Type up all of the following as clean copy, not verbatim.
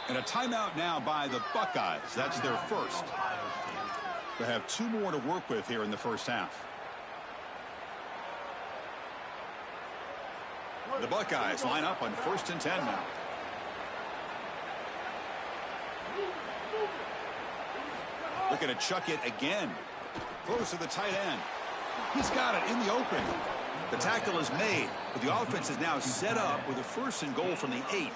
And a timeout now by the Buckeyes. That's their first. They have 2 more to work with here in the first half. The Buckeyes line up on 1st and 10 now. Looking to chuck it again. Throws to the tight end. He's got it in the open. The tackle is made, but the offense is now set up with a 1st and goal from the 8.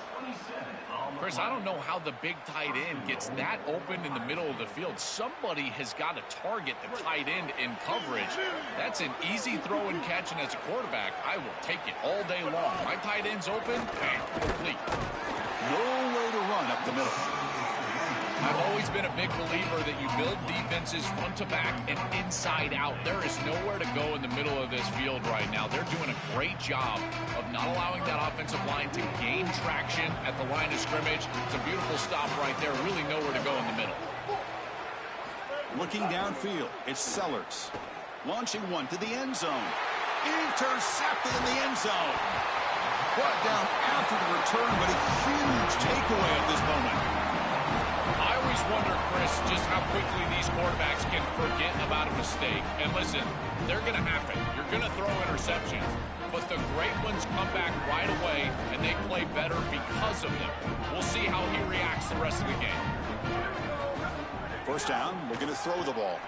Chris, I don't know how the big tight end gets that open in the middle of the field. Somebody has got to target the tight end in coverage. That's an easy throw and catch, and as a quarterback, I will take it all day long. My tight end's open, bang, complete. No way to run up the middle. I've always been a big believer that you build defenses front to back and inside out. There is nowhere to go in the middle of this field right now. They're doing a great job of not allowing that offensive line to gain traction at the line of scrimmage. It's a beautiful stop right there. Really nowhere to go in the middle. Looking downfield, it's Sellers. Launching one to the end zone. Intercepted in the end zone. Brought down after the return, but a huge takeaway at this moment. I always wonder, Chris, just how quickly these quarterbacks can forget about a mistake. And listen, they're going to happen. You're going to throw interceptions. But the great ones come back right away, and they play better because of them. We'll see how he reacts the rest of the game. First down, we're going to throw the ball.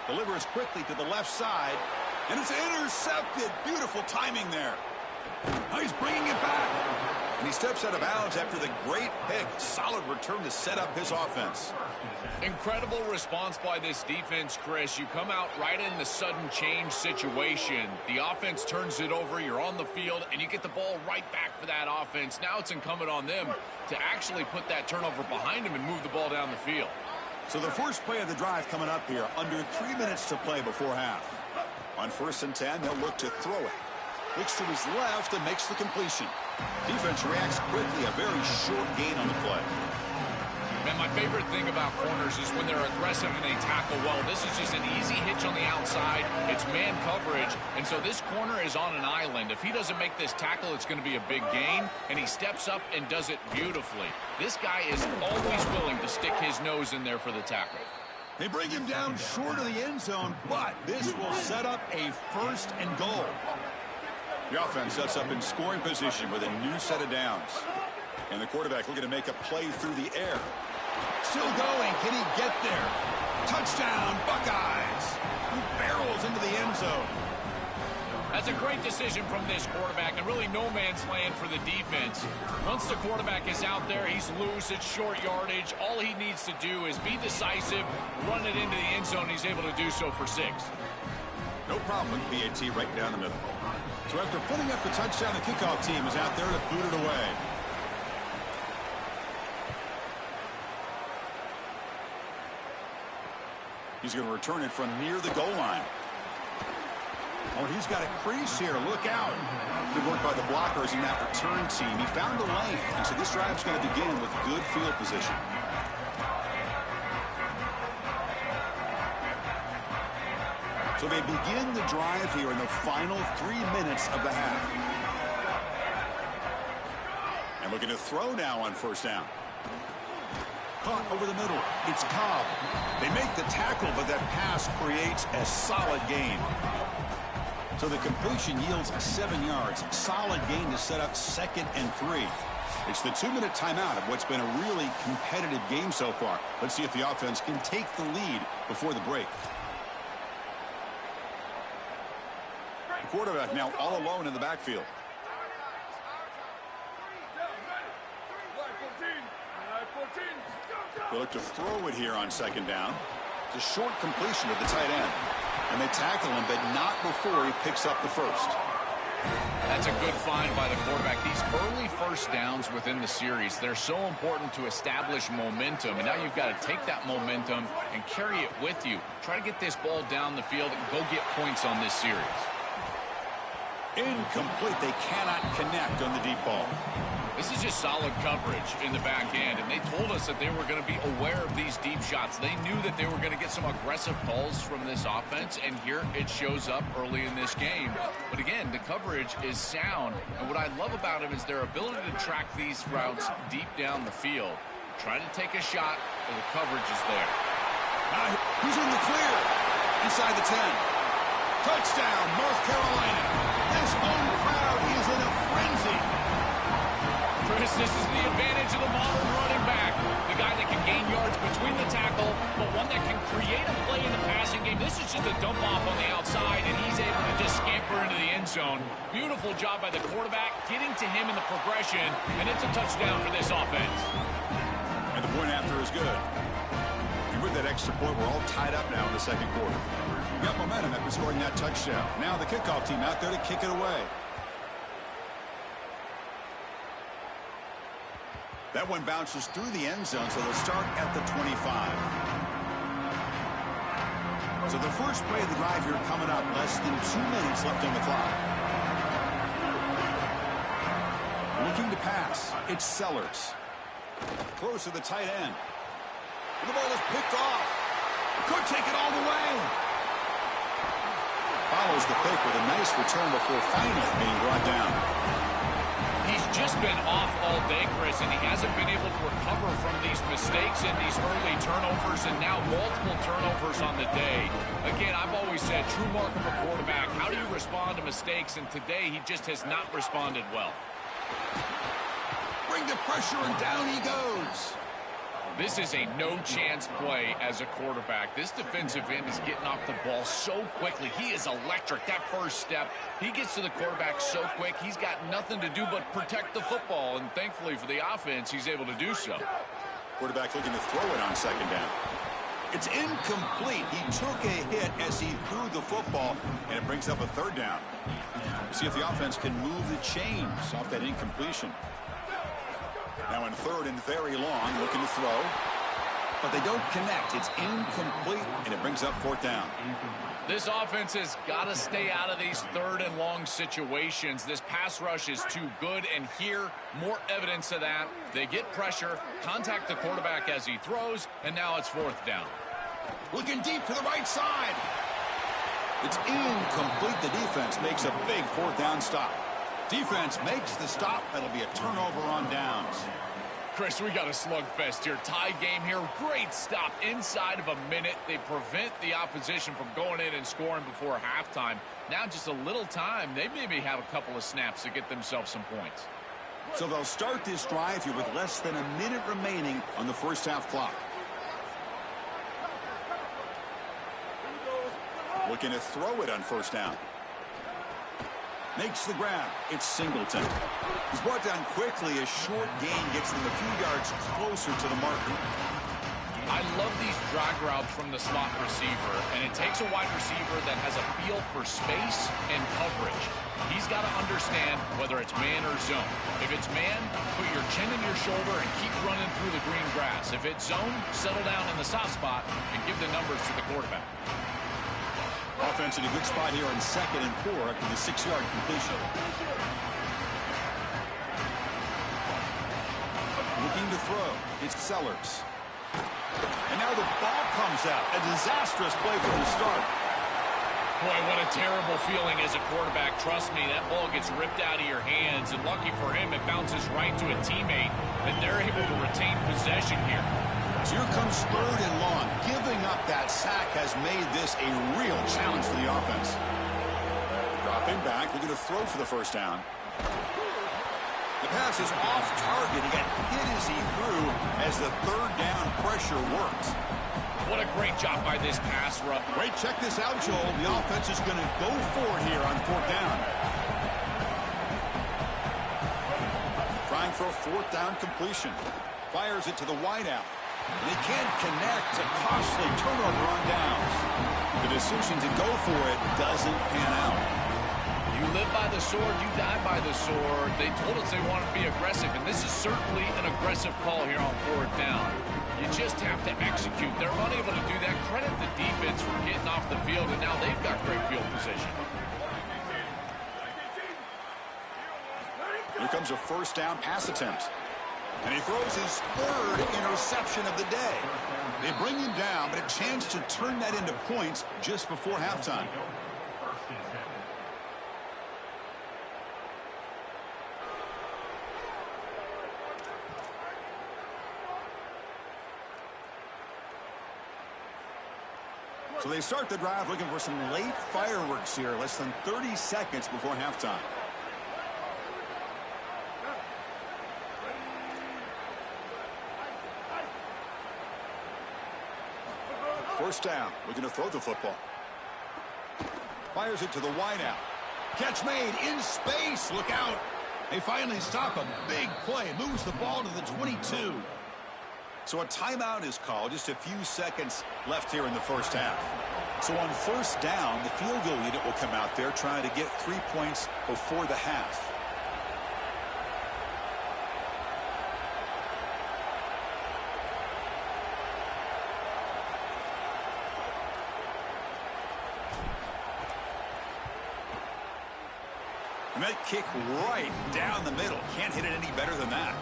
Delivers quickly to the left side, and it's intercepted. Beautiful timing there. Oh, he's bringing it back. And he steps out of bounds after the great pick. Solid return to set up his offense. Incredible response by this defense, Chris. You come out right in the sudden change situation. The offense turns it over. You're on the field, and you get the ball right back for that offense. Now it's incumbent on them to actually put that turnover behind them and move the ball down the field. So the first play of the drive coming up here. Under 3 minutes to play before half. On 1st and 10, they'll look to throw it. Looks to his left and makes the completion. Defense reacts quickly. A very short gain on the play. Man, my favorite thing about corners is when they're aggressive and they tackle well. This is just an easy hitch on the outside. It's man coverage, and so this corner is on an island. If he doesn't make this tackle, it's going to be a big gain, and he steps up and does it beautifully. This guy is always willing to stick his nose in there for the tackle. They bring him down short of the end zone, but this will set up a 1st and goal. The offense sets up in scoring position with a new set of downs. And the quarterback looking to make a play through the air. Still going. Can he get there? Touchdown, Buckeyes. He barrels into the end zone. That's a great decision from this quarterback, and really no man's land for the defense. Once the quarterback is out there, he's loose, it's short yardage. All he needs to do is be decisive, run it into the end zone. He's able to do so for 6. No problem with BAT right down the middle. So after putting up the touchdown, the kickoff team is out there to boot it away. He's going to return it from near the goal line. Oh, he's got a crease here. Look out. Good work by the blockers in that return team. He found the lane, and so this drive's going to begin with good field position. So they begin the drive here in the final 3 minutes of the half. And looking to throw now on 1st down. Caught over the middle. It's Cobb. They make the tackle, but that pass creates a solid gain. So the completion yields 7 yards. Solid gain to set up 2nd and 3. It's the 2-minute timeout of what's been a really competitive game so far. Let's see if the offense can take the lead before the break. The quarterback now all alone in the backfield. They look to throw it here on 2nd down. It's a short completion to the tight end. And they tackle him, but not before he picks up the 1st. That's a good find by the quarterback. These early 1st downs within the series, they're so important to establish momentum. And now you've got to take that momentum and carry it with you. Try to get this ball down the field and go get points on this series. Incomplete. They cannot connect on the deep ball. This is just solid coverage in the back end, and they told us that they were going to be aware of these deep shots. They knew that they were going to get some aggressive calls from this offense, and here it shows up early in this game. But again, the coverage is sound, and what I love about them is their ability to track these routes deep down the field. Trying to take a shot, and the coverage is there. Who's in the clear? Inside the 10. Touchdown, North Carolina. This home crowd is in a frenzy. Chris, this is the advantage of the modern running back. The guy that can gain yards between the tackle, but one that can create a play in the passing game. This is just a dump off on the outside, and he's able to just scamper into the end zone. Beautiful job by the quarterback, getting to him in the progression, and it's a touchdown for this offense. And the point after is good. And with that extra point, we're all tied up now in the second quarter. We got momentum after scoring that touchdown. Now the kickoff team out there to kick it away. That one bounces through the end zone, so they'll start at the 25. So the first play of the drive here coming up. Less than 2 minutes left on the clock. Looking to pass. It's Sellers. Close to the tight end. And the ball is picked off. Could take it all the way. Follows the pick with a nice return before finally being brought down. He's just been off all day, Chris, and he hasn't been able to recover from these mistakes and these early turnovers, and now multiple turnovers on the day. Again, I've always said, true mark of a quarterback, how do you respond to mistakes? And today, he just has not responded well. Bring the pressure, and down he goes. This is a no-chance play as a quarterback. This defensive end is getting off the ball so quickly. He is electric. That first step, he gets to the quarterback so quick, he's got nothing to do but protect the football, and thankfully for the offense, he's able to do so. Quarterback looking to throw it on second down. It's incomplete. He took a hit as he threw the football, and it brings up a third down. See if the offense can move the chains off that incompletion. Now in third and very long, looking to throw. But they don't connect. It's incomplete, and it brings up fourth down. This offense has got to stay out of these third and long situations. This pass rush is too good, and here, more evidence of that. They get pressure, contact the quarterback as he throws, and now it's fourth down. Looking deep to the right side. It's incomplete. The defense makes a big fourth down stop. Defense makes the stop. That'll be a turnover on downs. Chris, we got a slugfest here. Tie game here. Great stop inside of a minute. They prevent the opposition from going in and scoring before halftime. Now just a little time. They maybe have a couple of snaps to get themselves some points. So they'll start this drive here with less than a minute remaining on the first half clock. Looking to throw it on first down. Makes the grab. It's Singleton. He's brought down quickly. A short gain gets them a few yards closer to the marker. I love these drag routes from the slot receiver, and it takes a wide receiver that has a feel for space and coverage. He's got to understand whether it's man or zone. If it's man, put your chin in your shoulder and keep running through the green grass. If it's zone, settle down in the soft spot and give the numbers to the quarterback. Offense in a good spot here on 2nd and 4 after the 6-yard completion. Looking to throw. It's Sellers. And now the ball comes out. A disastrous play from the start. Boy, what a terrible feeling as a quarterback. Trust me, that ball gets ripped out of your hands, and lucky for him, it bounces right to a teammate, and they're able to retain possession here. So here comes third and long. Giving up that sack has made this a real challenge for the offense. Dropping back, looking to throw for the first down. The pass is off target. He got hit as he threw as the third down pressure worked. What a great job by this pass rush. Wait, check this out, Joel. The offense is going to go for it here on fourth down. Trying for a fourth down completion. Fires it to the wideout. They can't connect. A costly turnover on downs. The decision to go for it doesn't pan out. You live by the sword, you die by the sword. They told us they want to be aggressive, and this is certainly an aggressive call here on fourth down. You just have to execute. They're unable to do that. Credit the defense for getting off the field, and now they've got great field position. Here comes a first down pass attempt. And he throws his third interception of the day. They bring him down, but a chance to turn that into points just before halftime. So they start the drive looking for some late fireworks here, less than 30 seconds before halftime. First down, looking to throw the football. Fires it to the wideout. Catch made in space. Look out. They finally stop a big play. Moves the ball to the 22. So a timeout is called. Just a few seconds left here in the first half. So on first down, the field goal unit will come out there trying to get 3 points before the half. And that kick right down the middle. Can't hit it any better than that.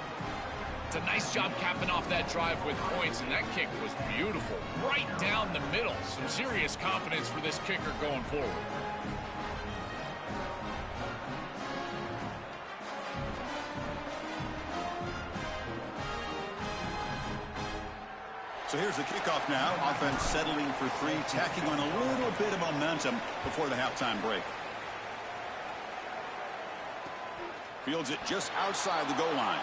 It's a nice job capping off that drive with points, and that kick was beautiful. Right down the middle. Some serious confidence for this kicker going forward. So here's the kickoff now. Offense settling for 3, tacking on a little bit of momentum before the halftime break. Fields it just outside the goal line.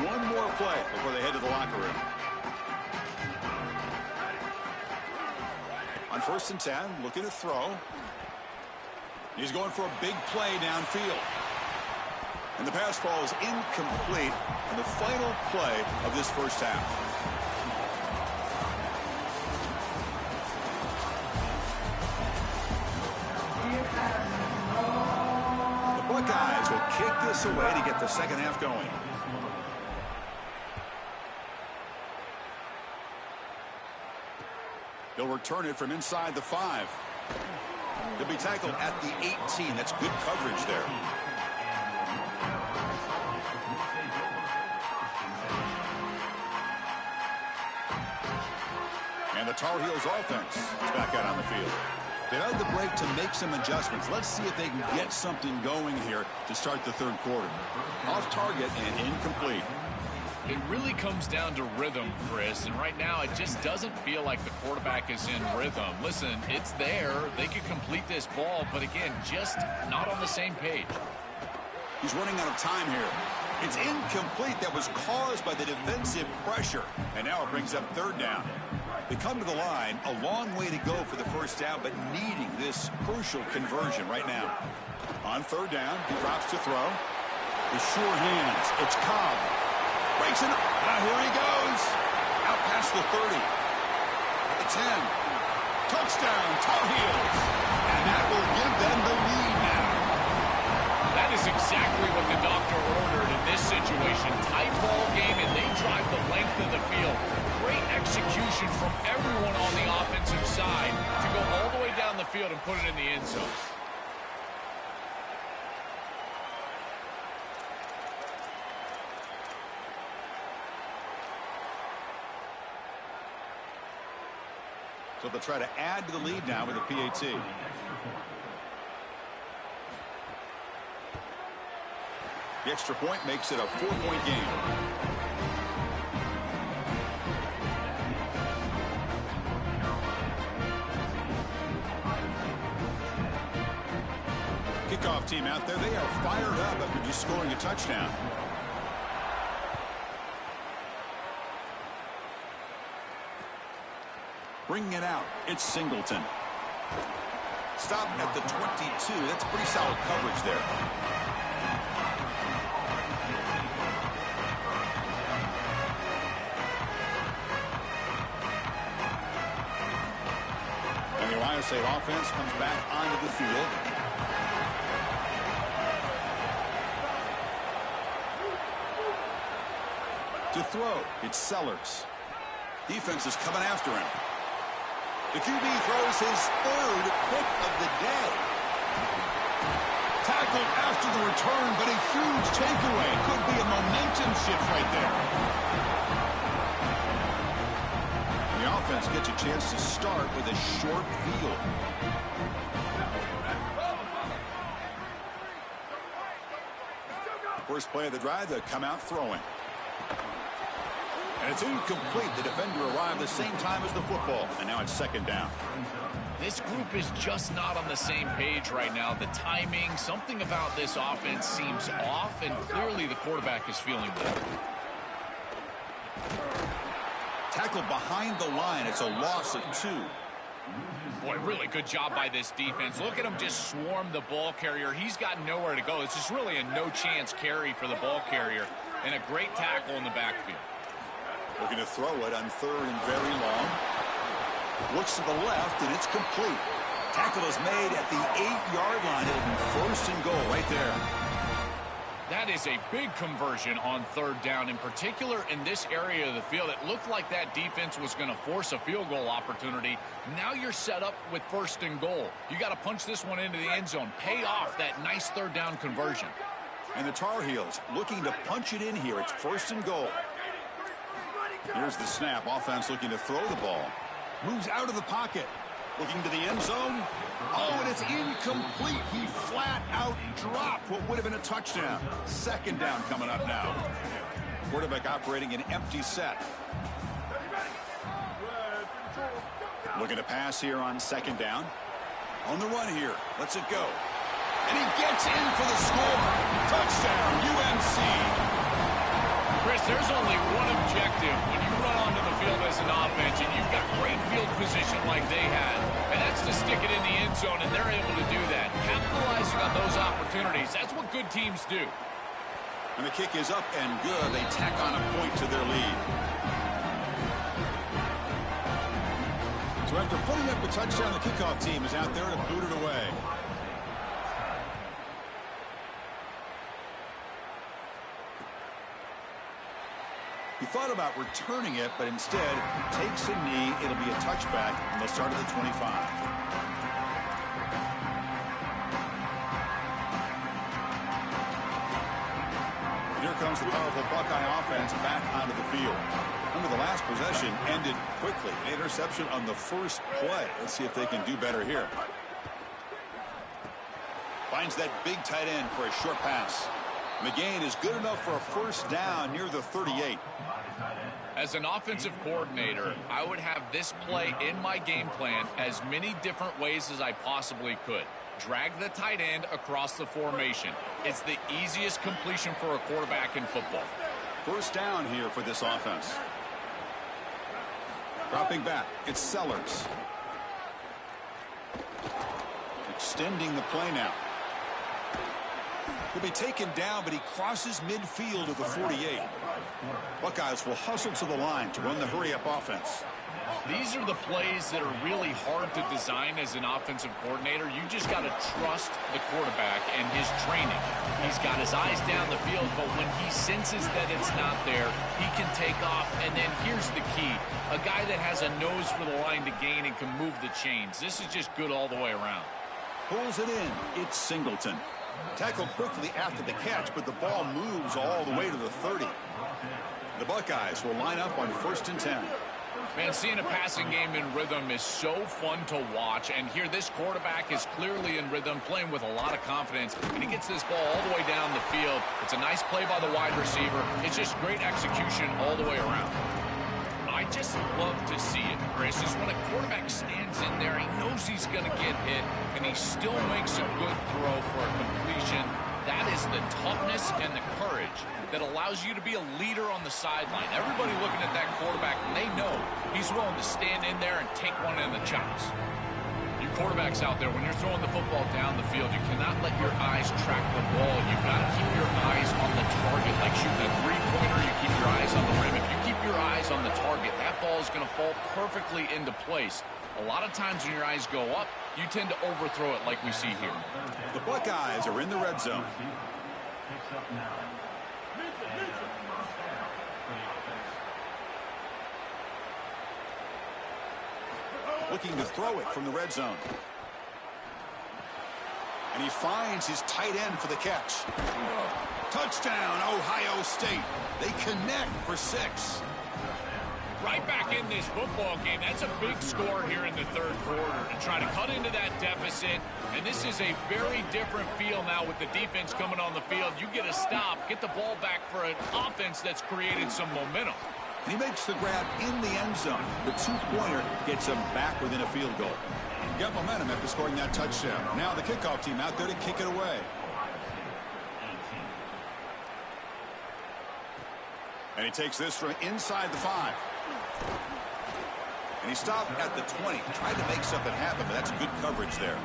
One more play before they head to the locker room. On 1st and 10, looking to throw. He's going for a big play downfield. And the pass falls incomplete on the final play of this first half. The Buckeyes will kick this away to get the second half going. They'll return it from inside the 5. They'll be tackled at the 18. That's good coverage there. And the Tar Heels offense is back out on the field. They had the break to make some adjustments. Let's see if they can get something going here to start the third quarter. Off target and incomplete. It really comes down to rhythm, Chris, and right now it just doesn't feel like the quarterback is in rhythm. Listen, it's there. They could complete this ball, but again, just not on the same page. He's running out of time here. It's incomplete. That was caused by the defensive pressure, and now it brings up third down. They come to the line, a long way to go for the first down, but needing this crucial conversion right now. On third down, he drops to throw. With sure hands, it's Cobb. Breaks it up. Here he goes. Out past the 30. At the 10. Touchdown, Tar Heels. And that will give them the lead now. That is exactly what the doctor ordered in this situation. Tight ball game, and they drive the length of the field. Great execution from everyone on the offensive side to go all the way down the field and put it in the end zone. So they'll try to add to the lead now with a PAT. The extra point makes it a 4-point game. Kickoff team out there. They are fired up after just scoring a touchdown. Bringing it out, it's Singleton. Stop at the 22. That's pretty solid coverage there. And the Ohio State offense comes back onto the field. To throw, it's Sellers. Defense is coming after him. The QB throws his third pick of the day. Tackled after the return, but a huge takeaway. Could be a momentum shift right there. The offense offense gets a chance to start with a short field. First play of the drive, they come out throwing. And it's incomplete. The defender arrived the same time as the football, and now it's second down. This group is just not on the same page right now. The timing, something about this offense seems off, and clearly the quarterback is feeling that. Tackled behind the line. It's a loss of 2. Boy, really good job by this defense. Look at him just swarm the ball carrier. He's got nowhere to go. It's just really a no-chance carry for the ball carrier, and a great tackle in the backfield. Looking to throw it on 3rd and very long. Looks to the left, and it's complete. Tackle is made at the 8-yard line. It'll be 1st and goal right there. That is a big conversion on 3rd down, in particular in this area of the field. It looked like that defense was going to force a field goal opportunity. Now you're set up with 1st and goal. You got to punch this one into the end zone. Pay off that nice 3rd down conversion. And the Tar Heels looking to punch it in here. It's 1st and goal. Here's the snap. Offense looking to throw the ball. Moves out of the pocket. Looking to the end zone. Oh, and it's incomplete. He flat out dropped what would have been a touchdown. 2nd down coming up now. Quarterback operating an empty set. Looking to pass here on 2nd down. On the run here. Lets it go. And he gets in for the score. Touchdown, UMC. Chris, there's only one objective when you run onto the field as an offense and you've got great field position like they had, and that's to stick it in the end zone, and they're able to do that. Capitalizing on those opportunities, that's what good teams do. And the kick is up and good. They tack on a point to their lead. So after putting up a touchdown, the kickoff team is out there to boot it away. He thought about returning it, but instead takes a knee. It'll be a touchback, and they'll start at the 25. Here comes the powerful Buckeye offense back onto the field. Remember, the last possession ended quickly. An interception on the first play. Let's see if they can do better here. Finds that big tight end for a short pass. McGain is good enough for a 1st down near the 38. As an offensive coordinator, I would have this play in my game plan as many different ways as I possibly could. Drag the tight end across the formation. It's the easiest completion for a quarterback in football. 1st down here for this offense. Dropping back, it's Sellers. Extending the play now. He'll be taken down, but he crosses midfield to the 48. Buckeyes will hustle to the line to run the hurry-up offense. These are the plays that are really hard to design as an offensive coordinator. You just got to trust the quarterback and his training. He's got his eyes down the field, but when he senses that it's not there, he can take off. And then here's the key. A guy that has a nose for the line to gain and can move the chains. This is just good all the way around. Pulls it in. It's Singleton. Tackled quickly after the catch, but the ball moves all the way to the 30. The Buckeyes will line up on 1st and 10. Man, seeing a passing game in rhythm is so fun to watch. And here, this quarterback is clearly in rhythm, playing with a lot of confidence. And he gets this ball all the way down the field. It's a nice play by the wide receiver. It's just great execution all the way around. I just love to see it, Chris. Just when a quarterback stands in there, he knows he's going to get hit, and he still makes a good throw for a completion. That is the toughness and the courage that allows you to be a leader on the sideline. Everybody looking at that quarterback, and they know he's willing to stand in there and take one in the chops. You quarterbacks out there, when you're throwing the football down the field, you cannot let your eyes track the ball. You've got to keep your eyes on the target. Like shooting a three-pointer, you keep your eyes on the rim. If you keep your eyes on the target, that ball is going to fall perfectly into place. A lot of times when your eyes go up, you tend to overthrow it like we see here. The Buckeyes are in the red zone. Looking to throw it from the red zone. And he finds his tight end for the catch. Touchdown, Ohio State. They connect for 6. Right back in this football game. That's a big score here in the third quarter to try to cut into that deficit. And this is a very different feel now with the defense coming on the field. You get a stop, get the ball back for an offense that's created some momentum. And he makes the grab in the end zone. The two-pointer gets him back within a field goal. Got momentum after scoring that touchdown. Now the kickoff team out there to kick it away. And he takes this from inside the 5. And he stopped at the 20. Tried to make something happen, but that's good coverage there.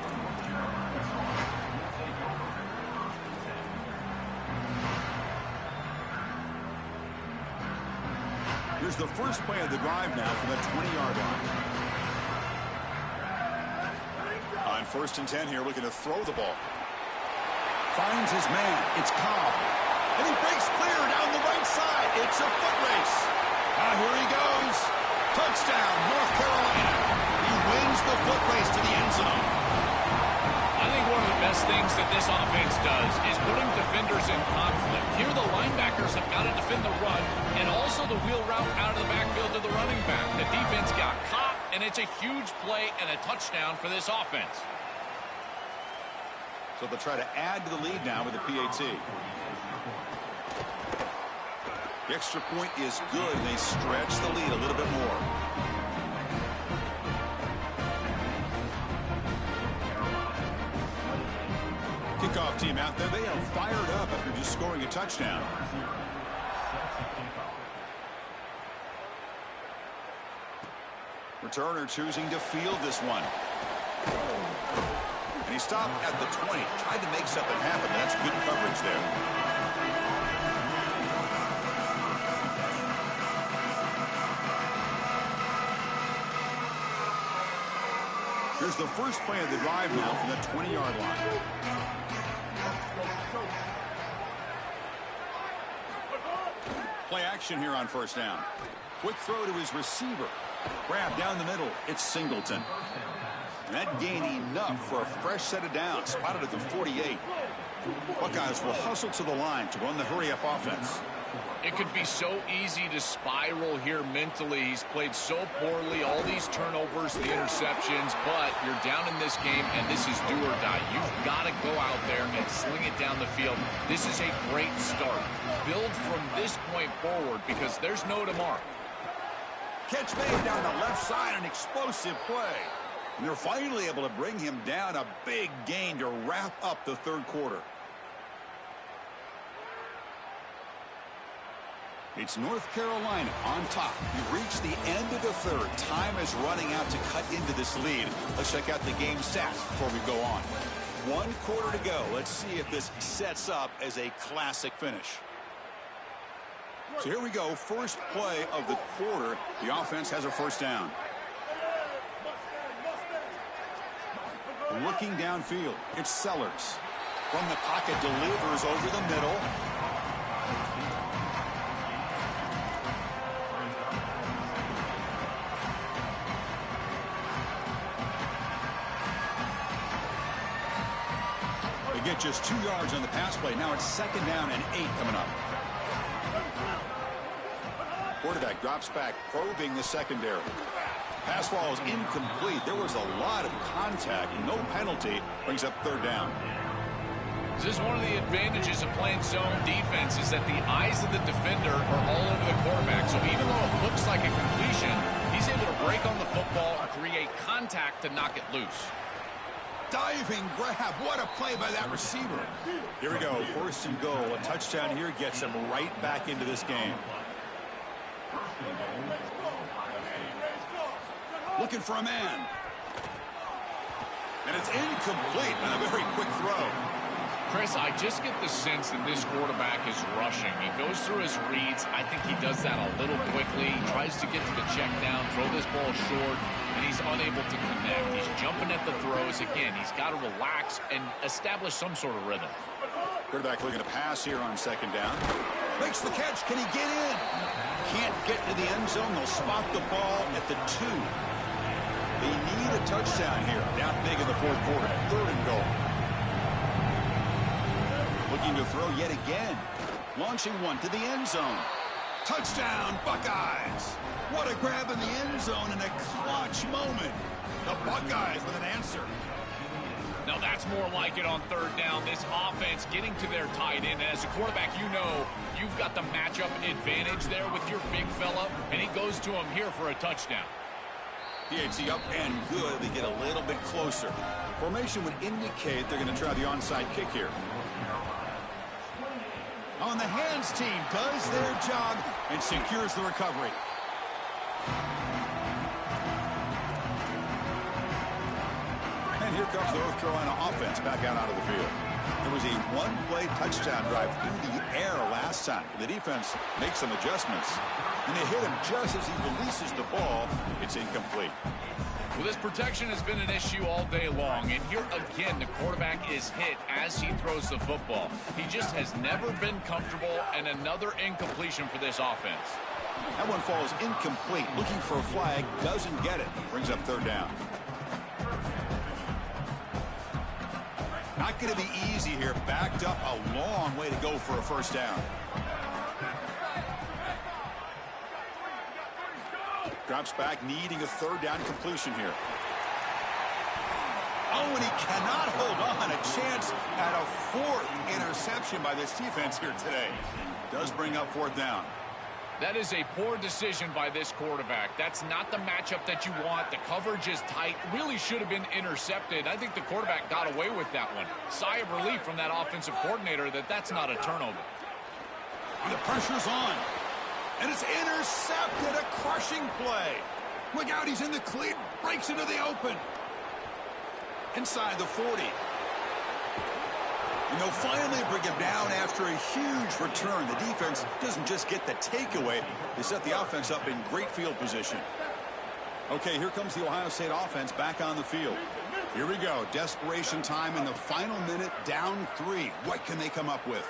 Here's the first play of the drive now from the 20-yard line. On 1st and 10 here, looking to throw the ball. Finds his man. It's Cobb. And he breaks clear down the right side. It's a foot race. Here he goes. Touchdown, North Carolina. He wins the foot race to the end zone. I think one of the best things that this offense does is putting defenders in conflict. Here the linebackers have got to defend the run and also the wheel route out of the backfield to the running back. The defense got caught, and it's a huge play and a touchdown for this offense. So they'll try to add to the lead now with the PAT. The extra point is good, and they stretch the lead a little bit more. Kickoff team out there, they are fired up after just scoring a touchdown. Returner choosing to field this one. And he stopped at the 20. Tried to make something happen, but that's good coverage there. Here's the first play of the drive now from the 20-yard line. Play action here on 1st down. Quick throw to his receiver. Grab down the middle. It's Singleton. And that gained enough for a fresh set of downs. Spotted at the 48. Buckeyes will hustle to the line to run the hurry-up offense. It could be so easy to spiral here mentally. He's played so poorly, all these turnovers, the interceptions, but you're down in this game, and this is do or die. You've got to go out there and sling it down the field. This is a great start. Build from this point forward because there's no tomorrow. Catch made down the left side, an explosive play. And they're finally able to bring him down, a big gain to wrap up the third quarter. It's North Carolina on top. We reached the end of the third. Time is running out to cut into this lead. Let's check out the game stats before we go on. 1 quarter to go. Let's see if this sets up as a classic finish. So here we go. First play of the quarter. The offense has a 1st down. Looking downfield. It's Sellers. From the pocket, delivers over the middle. Get just 2 yards on the pass play. Now it's 2nd down and 8 coming up. Quarterback drops back, probing the secondary. Pass ball is incomplete. There was a lot of contact. No penalty. Brings up 3rd down. This is one of the advantages of playing zone defense is that the eyes of the defender are all over the quarterback. So even though it looks like a completion, he's able to break on the football and create contact to knock it loose. Diving grab. What a play by that receiver. Here we go. 1st and goal. A touchdown here gets him right back into this game. Looking for a man. And it's incomplete on a very quick throw. Chris, I just get the sense that this quarterback is rushing. He goes through his reads. I think he does that a little quickly. He tries to get to the check down, throw this ball short, and he's unable to connect. He's jumping at the throws. Again, he's got to relax and establish some sort of rhythm. Quarterback looking to pass here on 2nd down. Makes the catch. Can he get in? Can't get to the end zone. They'll spot the ball at the 2. They need a touchdown here. Down big in the 4th quarter. 3rd and goal. Looking to throw yet again. Launching one to the end zone. Touchdown, Buckeyes. What a grab in the end zone in a clutch moment. The Buckeyes with an answer. Now that's more like it on third down. This offense getting to their tight end. And as a quarterback, you know you've got the matchup advantage there with your big fella. And he goes to him here for a touchdown. PHC up and good. They get a little bit closer. Formation would indicate they're going to try the onside kick here. On the hands team does their job and secures the recovery. And here comes the North Carolina offense back out of the field. There was a one-play touchdown drive through the air last time. The defense makes some adjustments. And they hit him just as he releases the ball. It's incomplete. Well, this protection has been an issue all day long. And here again, the quarterback is hit as he throws the football. He just has never been comfortable, and another incompletion for this offense. That one falls incomplete. Looking for a flag, doesn't get it. Brings up third down. Not going to be easy here. Backed up a long way to go for a first down. Drops back, needing a third down completion here. Oh, and he cannot hold on. A chance at a fourth interception by this defense here today. Does bring up fourth down. That is a poor decision by this quarterback. That's not the matchup that you want. The coverage is tight. Really should have been intercepted. I think the quarterback got away with that one. Sigh of relief from that offensive coordinator that that's not a turnover. And the pressure's on. And it's intercepted. A crushing play. Look out, he's in the clear. Breaks into the open. Inside the 40. And they'll finally bring him down after a huge return. The defense doesn't just get the takeaway. They set the offense up in great field position. Okay, here comes the Ohio State offense back on the field. Here we go. Desperation time in the final minute. Down 3. What can they come up with?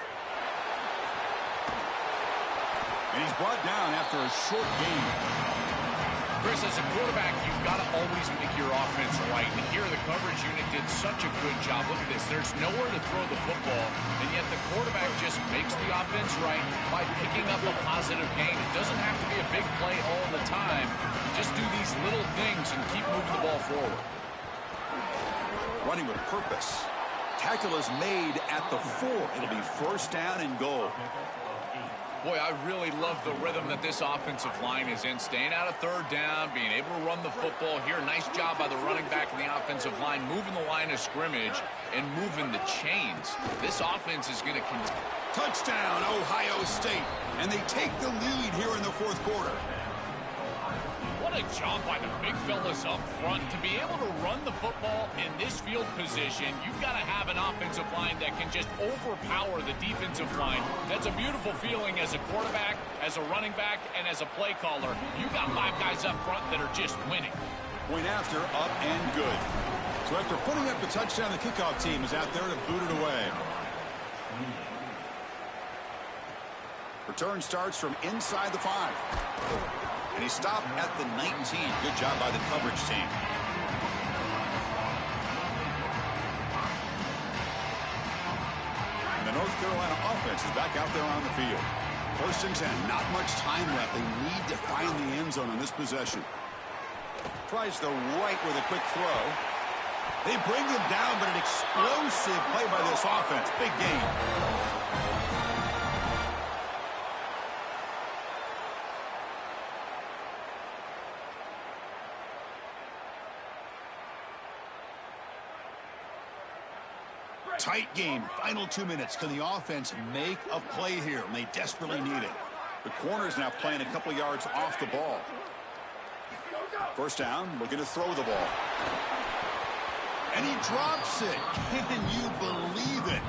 And he's brought down after a short gain. Chris, as a quarterback, you've got to always make your offense right. And here, the coverage unit did such a good job. Look at this. There's nowhere to throw the football, and yet the quarterback just makes the offense right by picking up a positive gain. It doesn't have to be a big play all the time. Just do these little things and keep moving the ball forward. Running with purpose. Tackle is made at the 4. It'll be first down and goal. Boy, I really love the rhythm that this offensive line is in. Staying out of third down, being able to run the football here. Nice job by the running back and the offensive line, moving the line of scrimmage and moving the chains. This offense is going to continue. Touchdown, Ohio State. And they take the lead here in the fourth quarter. What a job by the big fellas up front. To be able to run the football in this field position, you've got to have an offensive line that can just overpower the defensive line. That's a beautiful feeling as a quarterback, as a running back, and as a play caller. You got 5 guys up front that are just winning. Point after, up and good. So after putting up the touchdown, the kickoff team is out there to boot it away. Return starts from inside the 5. And he stopped at the 19. Good job by the coverage team. And the North Carolina offense is back out there on the field. First and 10. Not much time left. They need to find the end zone on this possession. Tries the right with a quick throw. They bring him down, but an explosive play by this offense. Big gain. Tight game. Final 2 minutes. Can the offense make a play here? And they desperately need it. The corner's now playing a couple yards off the ball. First down. Looking to throw the ball. And he drops it. Can you believe it?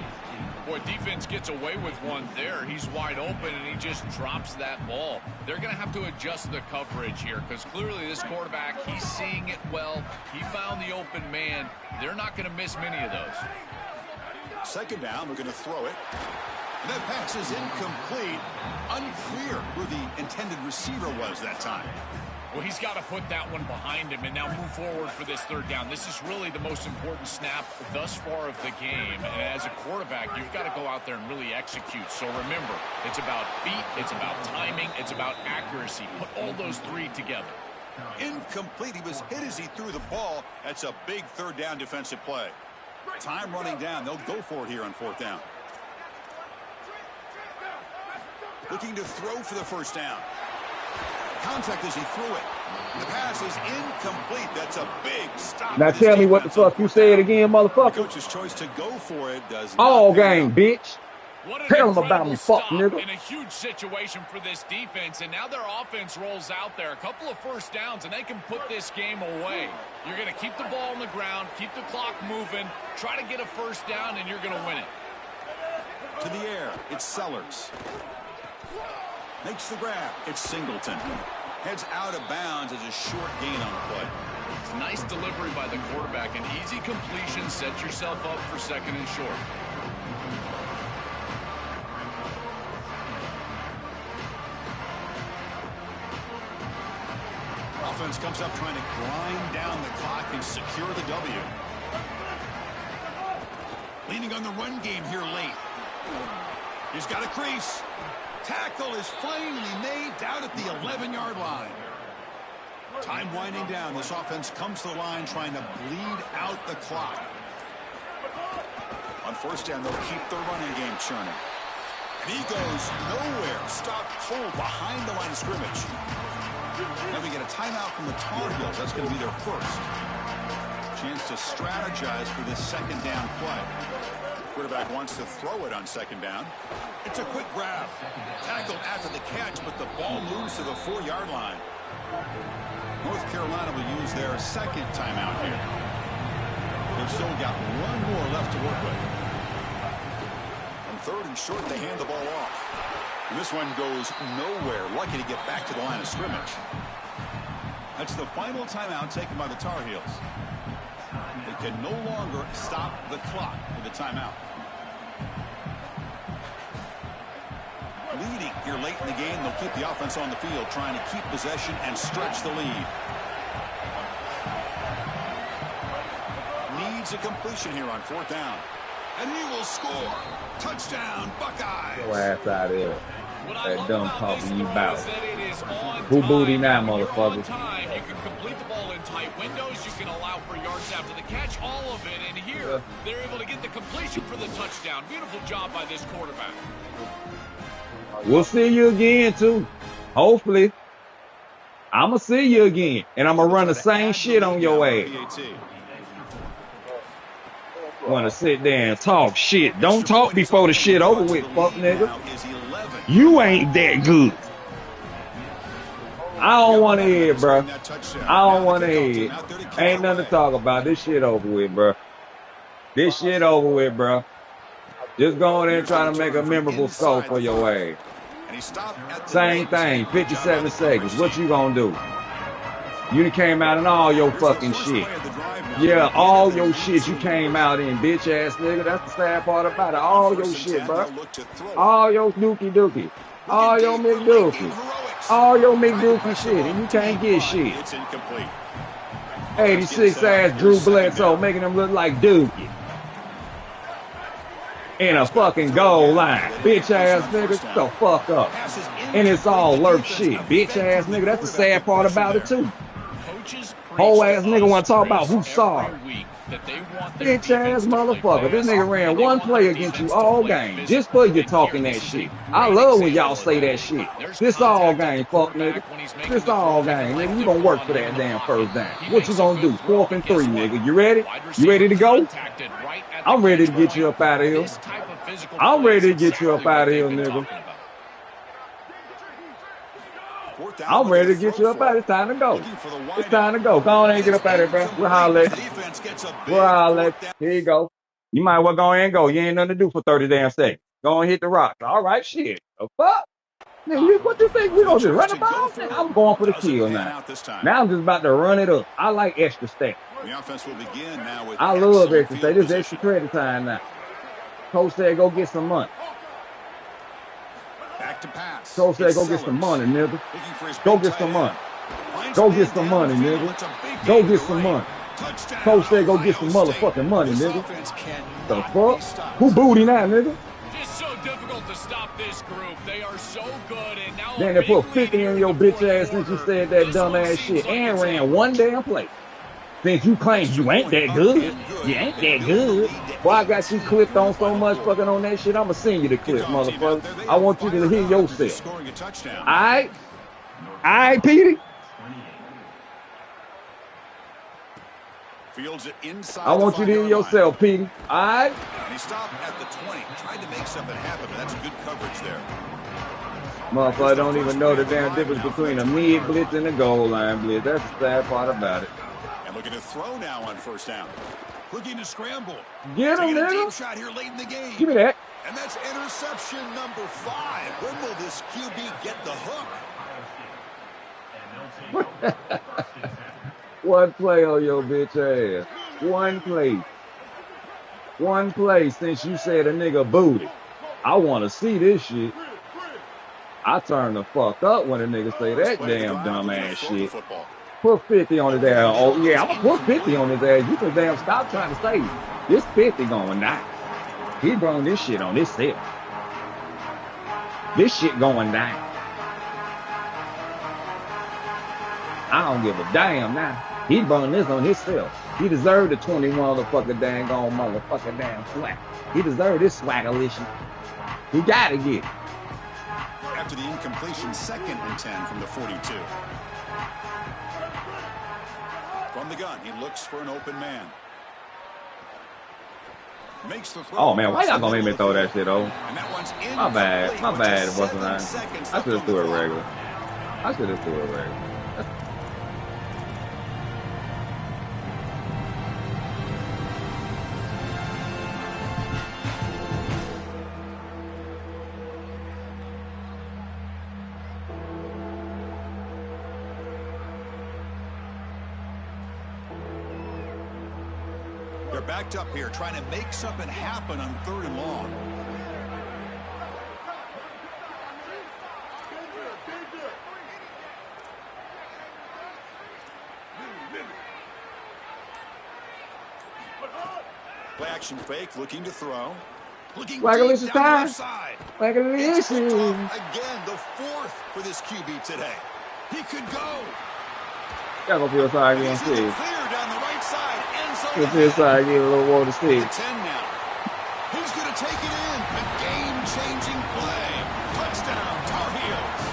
Boy, defense gets away with one there. He's wide open, and he just drops that ball. They're going to have to adjust the coverage here because clearly this quarterback, he's seeing it well. He found the open man. They're not going to miss many of those. Second down, we're going to throw it. That pass is incomplete. Unclear who the intended receiver was that time. Well, he's got to put that one behind him and now move forward for this third down. This is really the most important snap thus far of the game. And as a quarterback, you've got to go out there and really execute. So remember, it's about feet, it's about timing, it's about accuracy. Put all those three together. Incomplete. He was hit as he threw the ball. That's a big third down defensive play. Time running down. They'll go for it here on fourth down. Looking to throw for the first down. Contact as he threw it. The pass is incomplete. That's a big stop. Now tell me what the fuck you said again, motherfucker. The coach's choice to go for it does all game, bitch. Tell them about me, fuck nigga. In a huge situation for this defense, and now their offense rolls out there. A couple of first downs, and they can put this game away. You're going to keep the ball on the ground, keep the clock moving, try to get a first down, and you're going to win it. To the air, it's Sellers. Makes the grab. It's Singleton. Heads out of bounds as a short gain on the play. It's nice delivery by the quarterback. An easy completion. Set yourself up for second and short. Offense comes up trying to grind down the clock and secure the W. Leaning on the run game here late. He's got a crease. Tackle is finally made down at the 11-yard line. Time winding down. This offense comes to the line trying to bleed out the clock. On first down, they'll keep the running game churning. And he goes nowhere. Stopped cold behind the line of scrimmage. Now we get a timeout from the Tar Heels. That's going to be their first. Chance to strategize for this second down play. Quarterback wants to throw it on second down. It's a quick grab. Tackled after the catch, but the ball moves to the 4-yard line. North Carolina will use their second timeout here. They've still got one more left to work with. On third and short, they hand the ball off. And this one goes nowhere. Lucky to get back to the line of scrimmage. That's the final timeout taken by the Tar Heels. They can no longer stop the clock with a timeout. Leading here late in the game, they'll keep the offense on the field, trying to keep possession and stretch the lead. Needs a completion here on fourth down. And he will score. Touchdown, Buckeyes. Go ass out of here. That dumb talking you about. Who booty now, motherfucker? You can complete the ball in tight windows. You can allow for yards after the catch. All of it. And here, they're able to get the completion for the touchdown. Beautiful job by this quarterback. We'll see you again, too. Hopefully. I'm going to see you again. And I'm going to run the same shit on your ass. Want to sit there and talk shit. Don't talk before the shit over with, fuck nigga. You ain't that good. I don't want to hear it, bro. I don't want to hear it. Ain't nothing to talk about. This shit over with, bro. This shit over with, bro. Just go in there and try to make a memorable score for your ass. Same thing, 57 seconds. What you gonna do? You done came out in all your fucking shit. Yeah, all your shit you came out in, bitch ass nigga. That's the sad part about it. All your shit, bro. All your dookie. All your McDookie. All your McDookie shit. And you can't get shit. 86 ass Drew Bledsoe making him look like Dookie. In a fucking goal line. Bitch ass nigga, shut the fuck up. And it's all lurk shit. Bitch ass nigga, that's the sad part about it too. Whole ass nigga want to talk about who's sorry. Bitch ass motherfucker. This nigga ran one play against you all game. Just for you talking that shit. I love when y'all say that shit. This all game, fuck nigga. This all game, nigga. You gonna work for that damn first down. What you gonna do? 4th and 3, nigga. You ready? You ready to go? I'm ready to get you up out of here. I'm ready to get you up out of here, nigga. I'm ready to get you up out. It's time to go. It's time to go. Go on and get up out of here, bro. We'll holler at you. We'll holler at you. Here you go. You might well go in and go. You ain't nothing to do for 30 damn seconds. Go and hit the rock. All right, shit. The fuck? Nigga, what you think we gonna do? Run the ball? I'm going for the kill now. Now I'm just about to run it up. I like extra stats. The offense will begin now with I love extra stats. This is extra credit time now. Coach said go get some money. back to pass. Coach said, go get some money, nigga. Go get some money. Go get some money, nigga. Go get some money. Coach said, go get some motherfucking money, nigga. The fuck? Who booty now, nigga? Just so difficult to stop this group. They are so good, and now Then they put 50 in your bitch ass since you said that dumb ass shit and ran one damn play. Since you claim you ain't that good. You ain't that good. Boy, I got you clipped on so much fucking on that shit. I'ma send you the clip, motherfucker. I want you to hear yourself. Alright? Alright, Petey? I want you to hear yourself, Petey. Alright? And he stopped at the 20, tried to make something happen, but that's good coverage there. Motherfucker don't even know the damn difference between a mid blitz and a goal line blitz. That's the sad part about it. And looking to throw now on first down. Looking to scramble. Get him, nigga. Deep shot here late in the game. Give me that. And that's interception number 5. When will this QB get the hook? One play on your bitch ass. One play. One play since you said a nigga booty. I want to see this shit. I turn the fuck up when a nigga say that damn dumb ass shit. Put 50 on his ass. Oh, yeah, I'm going to put 50 on his ass. You can damn stop trying to say this 50 going down. He brung this shit on himself. This shit going down. I don't give a damn now. He brung this on himself. He deserved the 21 motherfucker dang on motherfucker damn swag. He deserved this swaggerlicious. He got to get it. After the incompletion, 2nd and 10 from the 42. From the gun, he looks for an open man. Makes the throw. Oh man, why y'all gonna make me throw that shit over? My bad. My bad. It wasn't I. I should have threw it regular. I should have threw it regular. They're backed up here, trying to make something happen on 3rd and long. Play action fake, looking to throw. Looking Swaggerlicious deep down the left time. side. Swaggerlicious. Again, the 4th for this QB today. He could go. Y'all gonna feel sorry again, Clear Steve. down the right side. End zone. You'll feel sorry again a little more to Steve. 10 now. Who's going to take it in? A game-changing play. Touchdown, Tar Heels.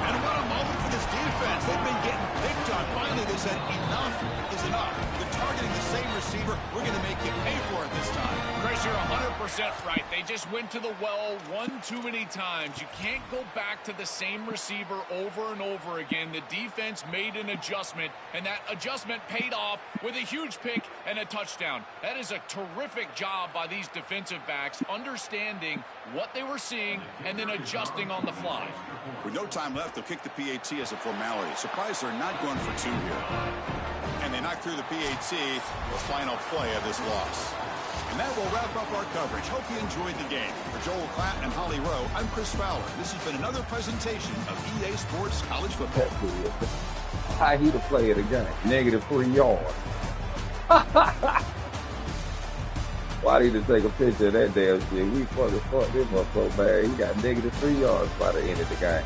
And what a moment for this defense. They've been getting picked on. Finally, they said enough is enough. They're targeting the same receiver. We're going to make you pay for it this time. Chris, you're 100% right. They just went to the well one too many times. You can't go back to the same receiver over and over again. The defense made an adjustment, and that adjustment paid off with a huge pick and a touchdown. That is a terrific job by these defensive backs, understanding what they were seeing and then adjusting on the fly. With no time left, they'll kick the PAT as a formality. Surprised they're not going for 2 here. And they knock through the PAT, the final play of this loss. And that will wrap up our coverage. Hope you enjoyed the game. For Joel Klatt and Holly Rowe, I'm Chris Fowler. This has been another presentation of EA Sports College Football. How he to play of the game? -3 yards. Why did he take a picture of that damn shit? We fucking fucked him up so bad. He got -3 yards by the end of the game.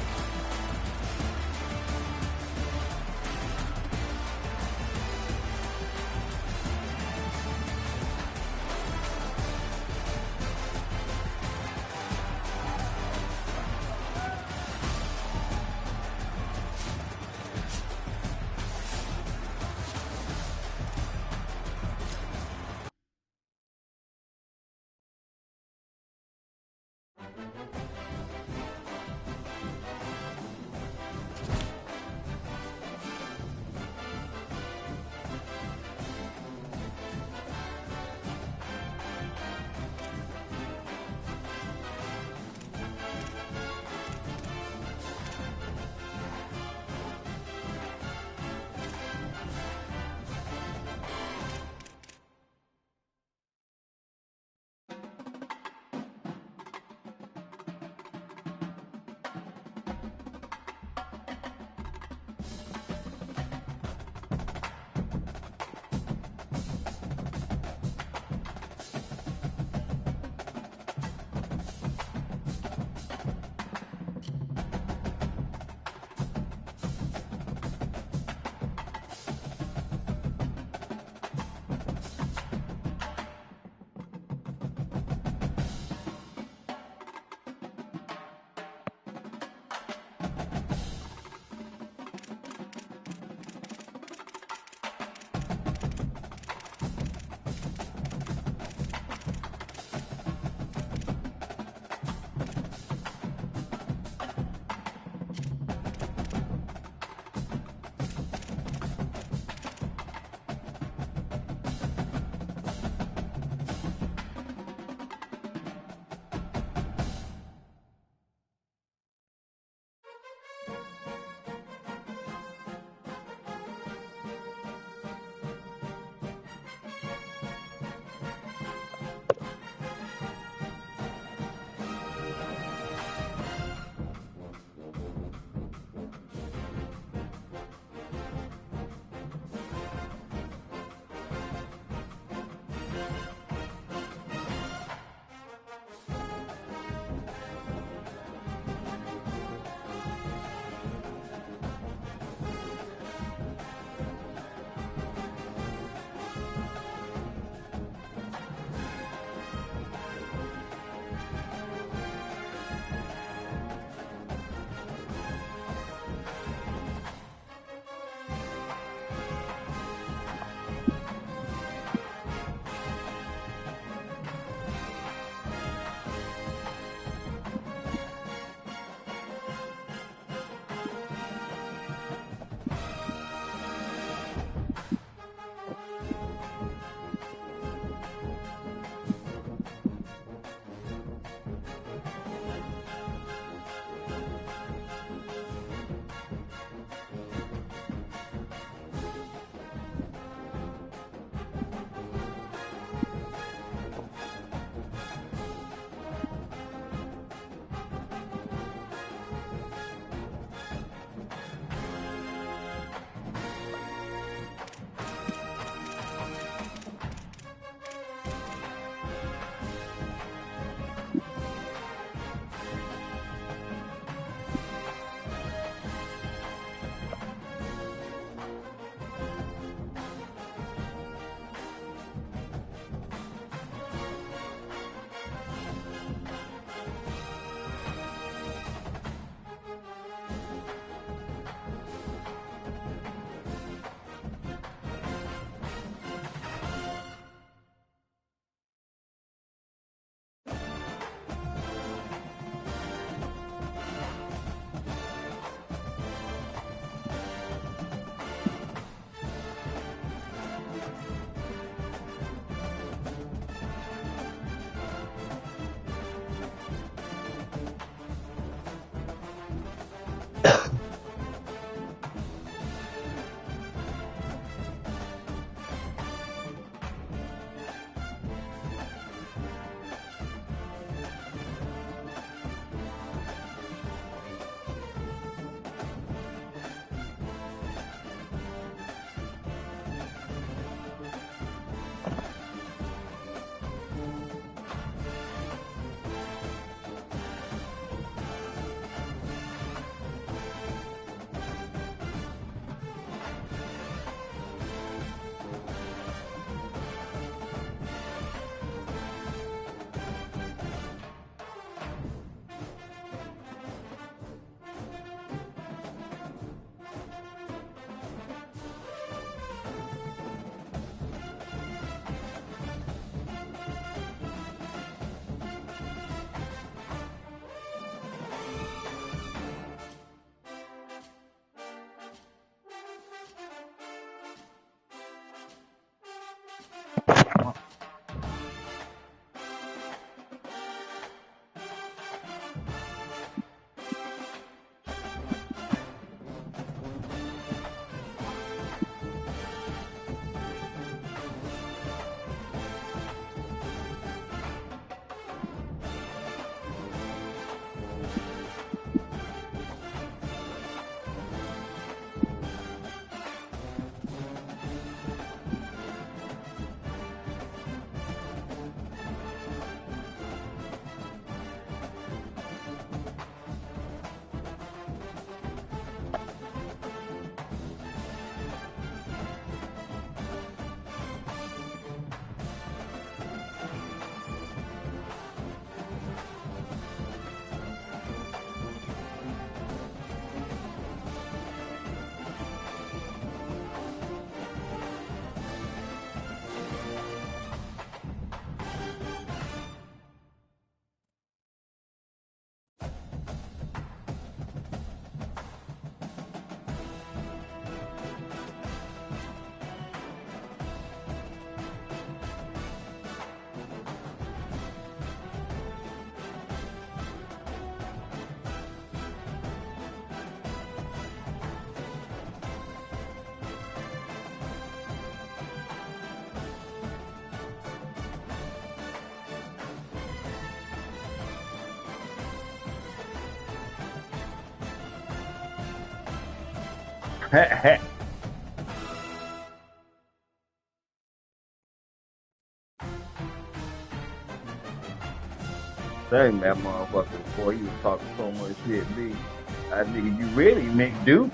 Dang, that motherfucker, boy, he was talking so much shit, B. That nigga, you really make do.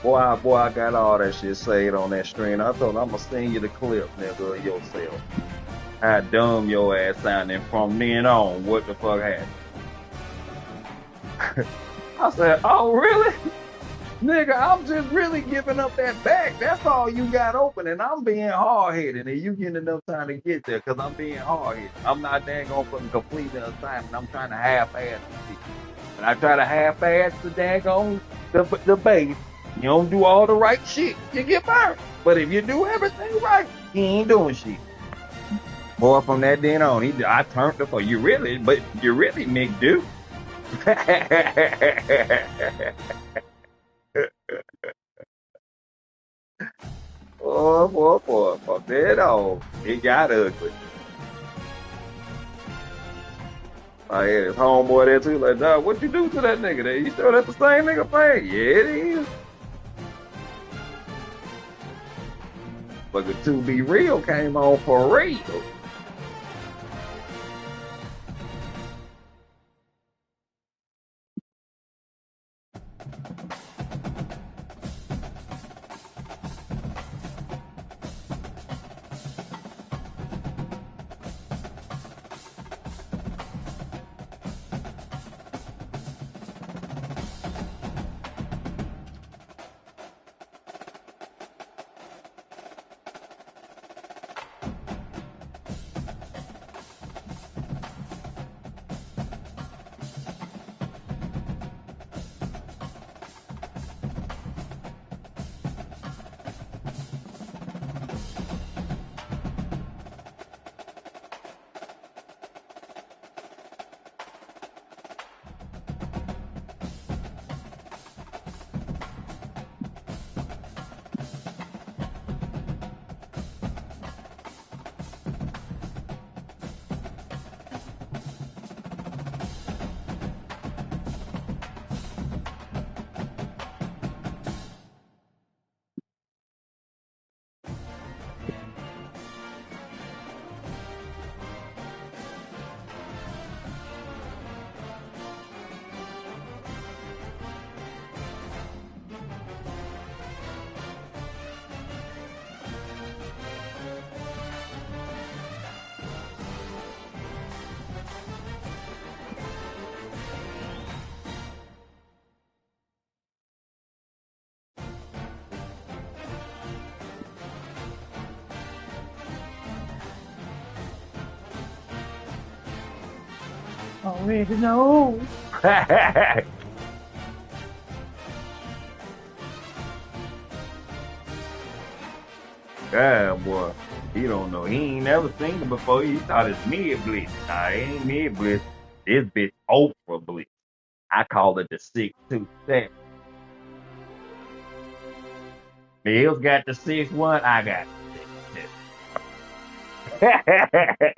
Boy, I got all that shit saved on that stream. I thought I'm gonna send you the clip, nigga, of yourself. How dumb your ass sounding from then on. What the fuck happened? I said, oh, really? Nigga, I'm just really giving up that back. That's all you got open, and I'm being hard-headed, and you getting enough time to get there, because I'm being hard-headed. I'm not dang gonna fucking complete the assignment. I'm trying to half-ass the shit. When I try to half-ass the daggone the base, you don't do all the right shit, you get burned. But if you do everything right, you ain't doing shit. Boy, from that then on, I turned the fuck. You really make do. Boy, fuck that all. It got ugly. I had his homeboy there too, like, dog, what you do to that nigga there? You sure that's the same nigga thing? Yeah, it is. But the To Be Real came on for real. Already know. God, boy, he don't know. He ain't never seen it before. He thought it's mid blitz. Nah, it ain't mid blitz. This bitch ultra blitz. I call it the 627. Mills got the 6-1. I got the 6-2.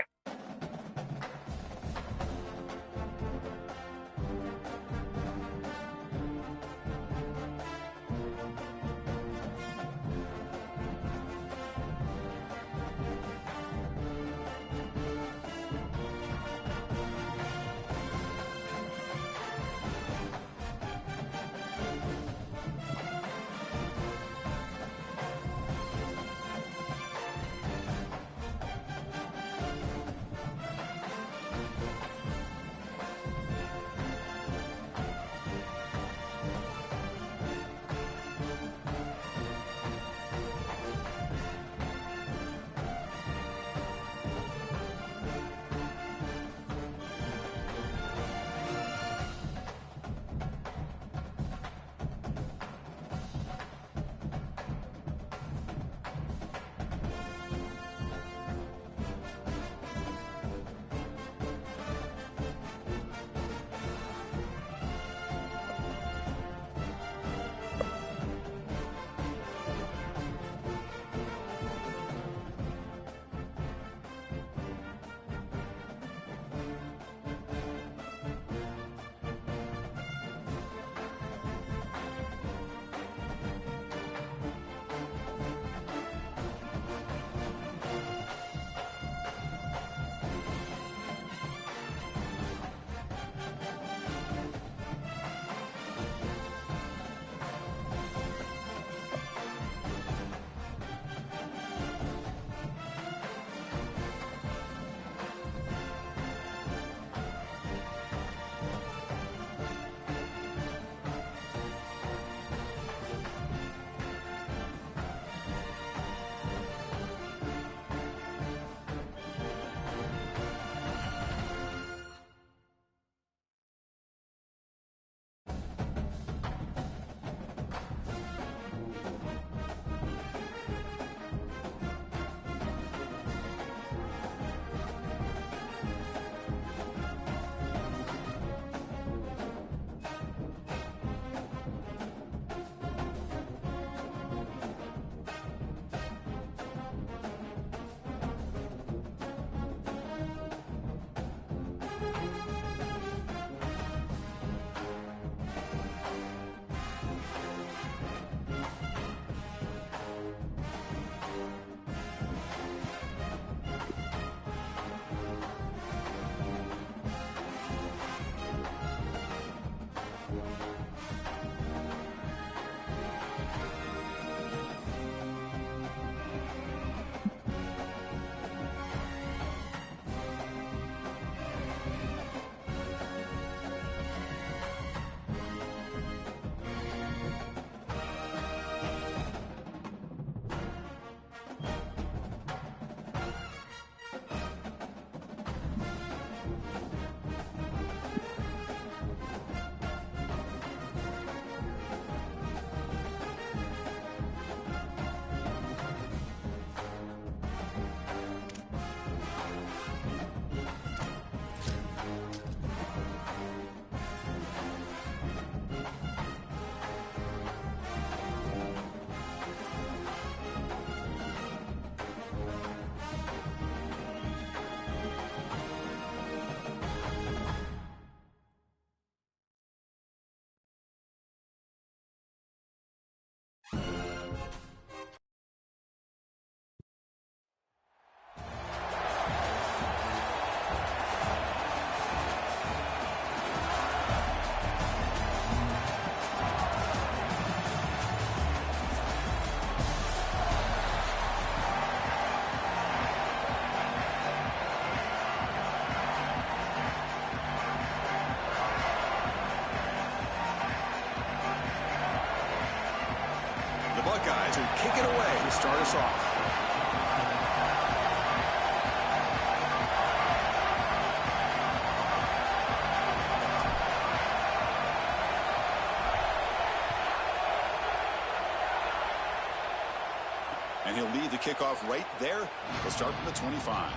guys who kick it away to start us off. And he'll lead the kickoff right there. He'll start from the 25.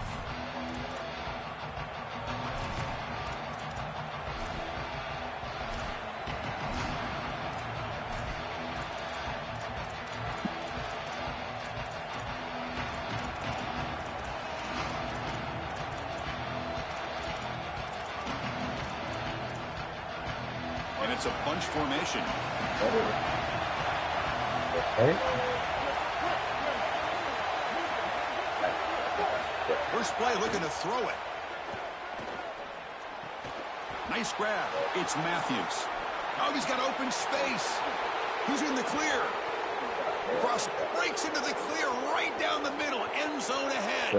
And it's a bunch formation. Okay. First play looking to throw it. Nice grab. It's Matthews. Oh, he's got open space. Who's in the clear? Cross breaks into the clear right down the middle. End zone ahead.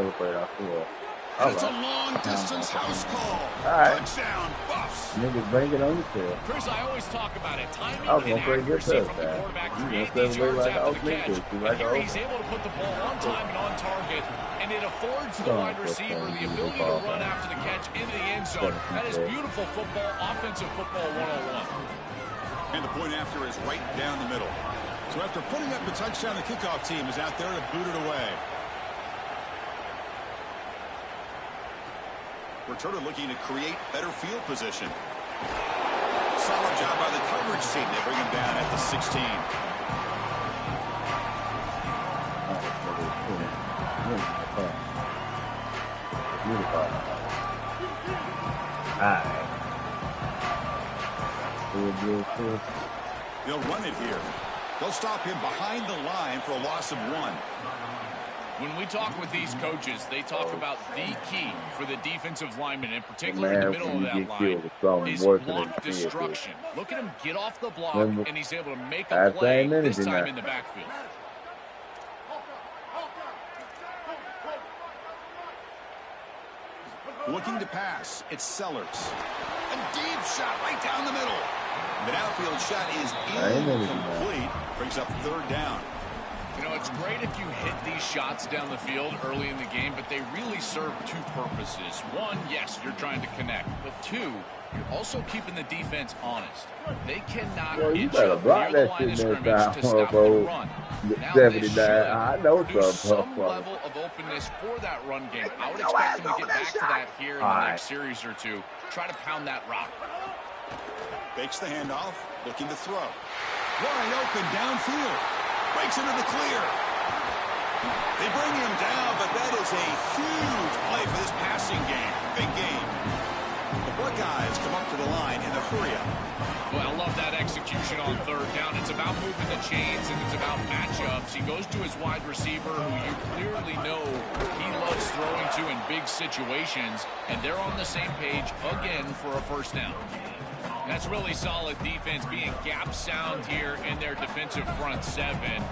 And it's a long-distance house call. Touchdown, Buffs. Niggas bring it on the field. Chris, I always talk about it. Timing I was and gonna play good accuracy stuff, from the man. quarterback You create know, these play yards like after the Oakland catch. kids. You And like here Oakland. he's able to put the ball on time and on target, and it affords the wide receiver the ability to run after the catch into the end zone. That is beautiful football, offensive football 101. And the point after is right down the middle. So after putting up the touchdown, the kickoff team is out there to boot it away. Returner looking to create better field position. Solid job by the coverage team. They bring him down at the 16. They'll run it here. They'll stop him behind the line for a loss of 1. When we talk with these coaches, they talk about the key for the defensive lineman, in particular in the middle of that line, is block destruction. Look at him get off the block, and he's able to make a play, this time in the backfield. Looking to pass. It's Sellers. A deep shot right down the middle. The outfield shot is incomplete. Brings up third down. You know, it's great if you hit these shots down the field early in the game, but they really serve two purposes. One, yes, you're trying to connect. But two, you're also keeping the defense honest. They cannot inch up near the line of scrimmage to stop the run. Now this should produce some level of openness for that run game. I would expect them to get back to that here in the next series or two. Try to pound that rock. Fakes the handoff, looking to throw. Wide open downfield. Breaks into the clear. They bring him down, but that is a huge play for this passing game. Big game. The Buckeyes come up to the line in the hurry-up. Well, I love that execution on third down. It's about moving the chains, and it's about matchups. He goes to his wide receiver, who you clearly know he loves throwing to in big situations, and they're on the same page again for a first down. That's really solid defense, being gap sound here in their defensive front seven.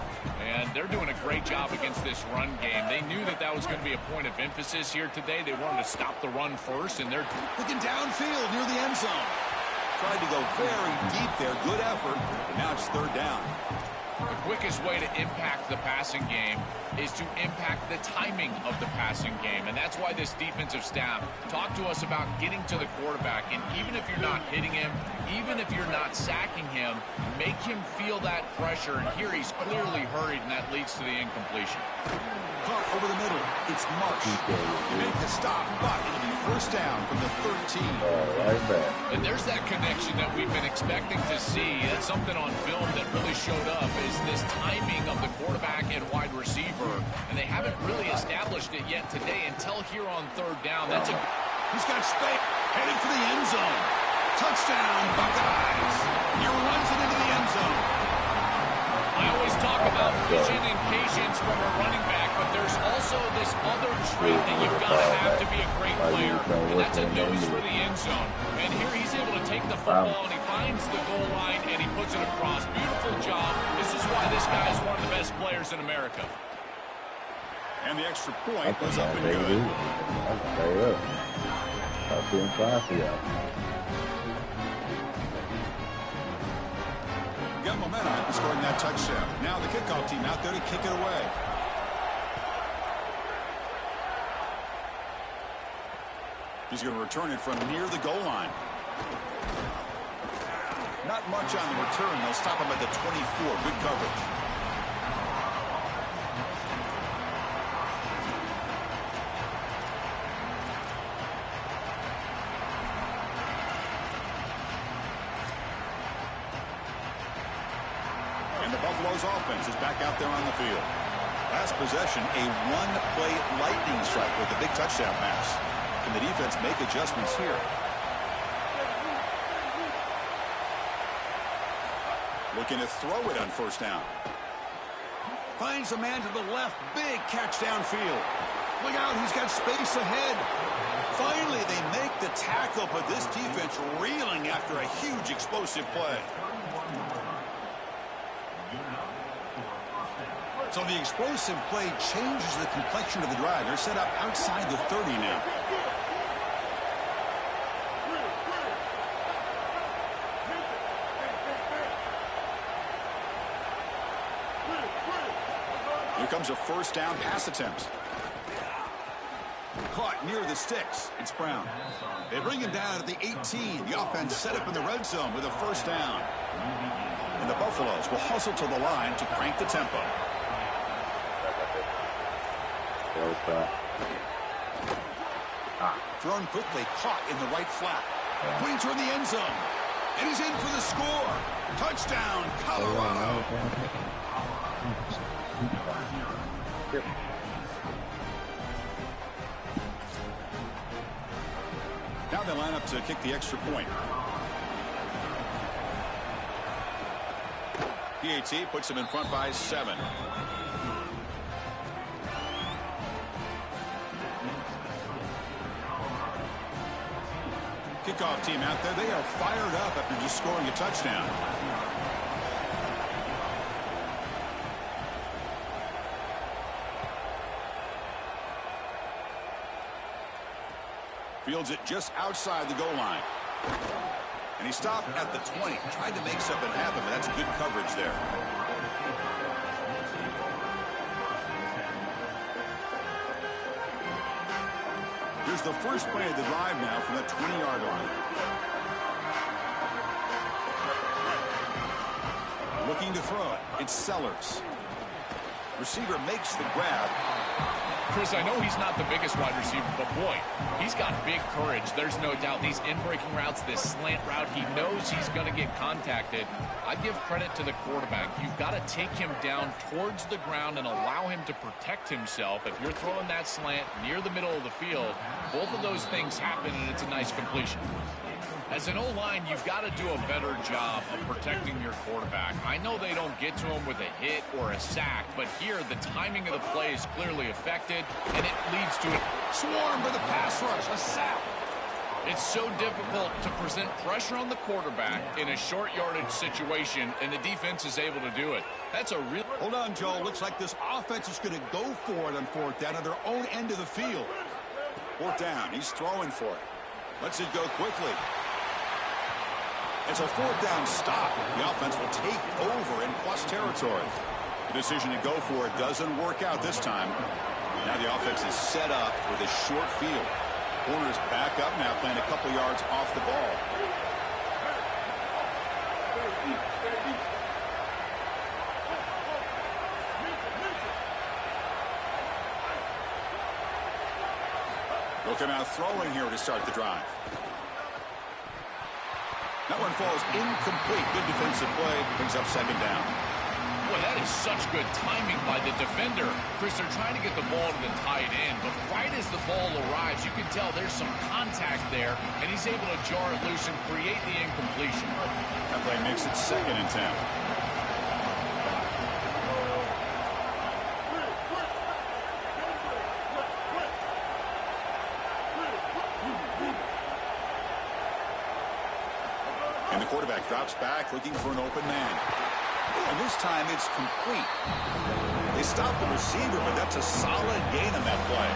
And they're doing a great job against this run game. They knew that that was going to be a point of emphasis here today. They wanted to stop the run first, and they're looking downfield near the end zone. Tried to go very deep there. Good effort. But now it's third down. The quickest way to impact the passing game is to impact the timing of the passing game. And that's why this defensive staff talked to us about getting to the quarterback. And even if you're not hitting him, even if you're not sacking him, make him feel that pressure. And here he's clearly hurried, and that leads to the incompletion. Caught over the middle. It's Marsh. They make the stop, but it'll be first down from the 13. And there's that connection that we've been expecting to see. That's something on film that really showed up, is this timing of the quarterback and wide receiver. And they haven't really established it yet today until here on third down. That's a... He's got space. Heading for the end zone. Touchdown, Buckeyes. He runs it into the end zone. I always talk about vision and patience from a running back, but there's also this other trait that you've got to have to be a great player, and that's a nose for the end zone. And here he's able to take the football, and he finds the goal line, and he puts it across. Beautiful job. This is why this guy is one of the best players in America. And the extra point was up and good. Got momentum after scoring that touchdown. Now the kickoff team out there to kick it away. He's going to return it from near the goal line. Not much on the return. They'll stop him at the 24. Good coverage. And the Buffalo's offense is back out there on the field. Last possession, a one-play lightning strike with a big touchdown pass. Can the defense make adjustments here? Looking to throw it on first down. Finds a man to the left. Big catch downfield. Look out, he's got space ahead. Finally, they make the tackle, but this defense reeling after a huge explosive play. So the explosive play changes the complexion of the drive. They're set up outside the 30 now. Here comes a first down pass attempt. Caught near the sticks. It's Brown. They bring him down at the 18. The offense set up in the red zone with a first down. And the Buffaloes will hustle to the line to crank the tempo. Thrown quickly, caught in the right flat. Putting toward the end zone. And he's in for the score. Touchdown, Colorado. Now they line up to kick the extra point. PAT puts him in front by 7. Kickoff team out there. They are fired up after just scoring a touchdown. Fields it just outside the goal line. And he stopped at the 20. Tried to make something happen, but that's good coverage there. Here's the first play of the drive now from the 20-yard line. Looking to throw it. It's Sellers. Receiver makes the grab. Chris, I know he's not the biggest wide receiver, but boy, he's got big courage. There's no doubt. These in-breaking routes, this slant route, he knows he's going to get contacted. I give credit to the quarterback. You've got to take him down towards the ground and allow him to protect himself. If you're throwing that slant near the middle of the field, both of those things happen, and it's a nice completion. As an O-line, you've got to do a better job of protecting your quarterback. I know they don't get to him with a hit or a sack, but here the timing of the play is clearly affected, and it leads to it. Swarmed with a pass rush, a sack. It's so difficult to present pressure on the quarterback in a short yardage situation, and the defense is able to do it. That's a real... Hold on, Joe. Looks like this offense is going to go for it on fourth down at their own end of the field. Fourth down. He's throwing for it. Lets it go quickly. It's a fourth down stop. The offense will take over in plus territory. The decision to go for it doesn't work out this time. Now the offense is set up with a short field. Corners back up now, playing a couple yards off the ball. Looking out throwing here to start the drive. That one falls incomplete. Good defensive play. Brings up second down. Boy, that is such good timing by the defender. Chris, they're trying to get the ball to the tight end, but right as the ball arrives, you can tell there's some contact there, and he's able to jar it loose and create the incompletion. That play makes it 2nd and 10. And the quarterback drops back, looking for an open man. And this time it's complete. They stop the receiver, but that's a solid gain on that play.